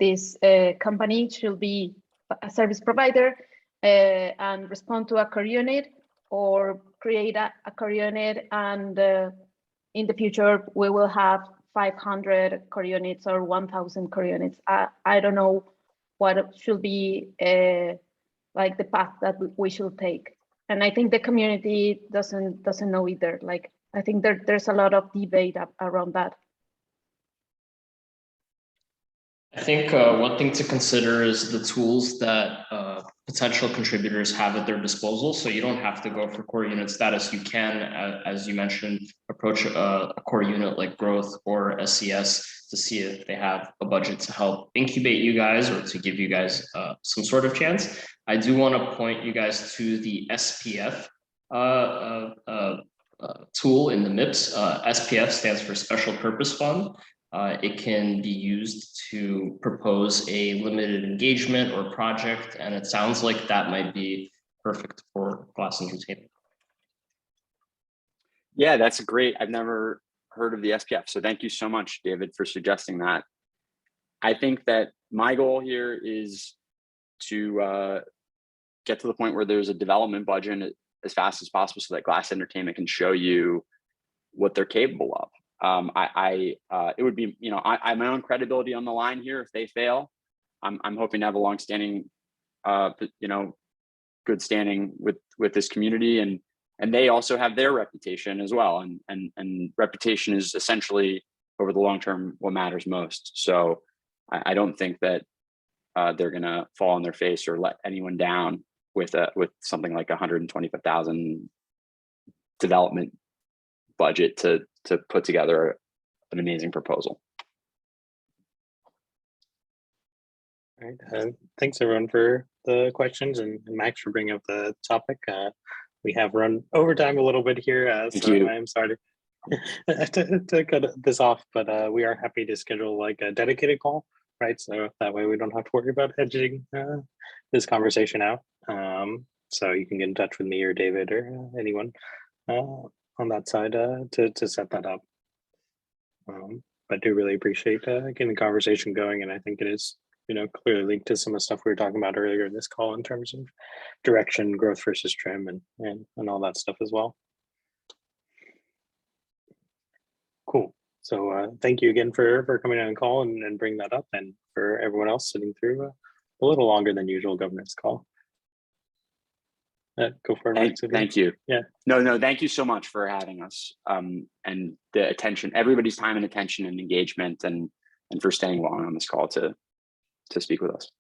this company should be a service provider and respond to a core unit, or create a core unit, and in the future we will have 500 core units or 1,000 core units. I don't know what should be like the path that we should take. And I think the community doesn't know either. Like, I think there's a lot of debate around that. I think one thing to consider is the tools that potential contributors have at their disposal. So you don't have to go for core unit status. You can, as you mentioned, approach a core unit like Growth or SCS to see if they have a budget to help incubate you guys or to give you guys some sort of chance. I do want to point you guys to the SPF tool in the MIPS. SPF stands for Special Purpose Fund. It can be used to propose a limited engagement or project, and it sounds like that might be perfect for Glass Entertainment. Yeah, that's great. I've never heard of the SPF, so thank you so much, David, for suggesting that. I think that my goal here is to get to the point where there's a development budget as fast as possible so that Glass Entertainment can show you what they're capable of. It would be, I have my own credibility on the line here. If they fail, I'm hoping to have a long-standing, good standing with this community, and they also have their reputation as well. And reputation is essentially over the long term what matters most. So I don't think that they're gonna fall on their face or let anyone down with something like 125,000 development budget to put together an amazing proposal. All right. Thanks everyone for the questions, and Max for bringing up the topic. We have run overtime a little bit here, so I am sorry to cut this off, but we are happy to schedule like a dedicated call, right? So that way we don't have to worry about edging this conversation out. So you can get in touch with me or David or anyone on that side to set that up. But do really appreciate getting the conversation going, and I think it is clearly linked to some of the stuff we were talking about earlier in this call in terms of direction, growth versus trim, and all that stuff as well. Cool. So thank you again for coming on the call and bringing that up, and for everyone else sitting through a little longer than usual governance call. Go for it. Thank you. Yeah. No, thank you so much for having us, and the attention, everybody's time and attention and engagement, and for staying long on this call to speak with us.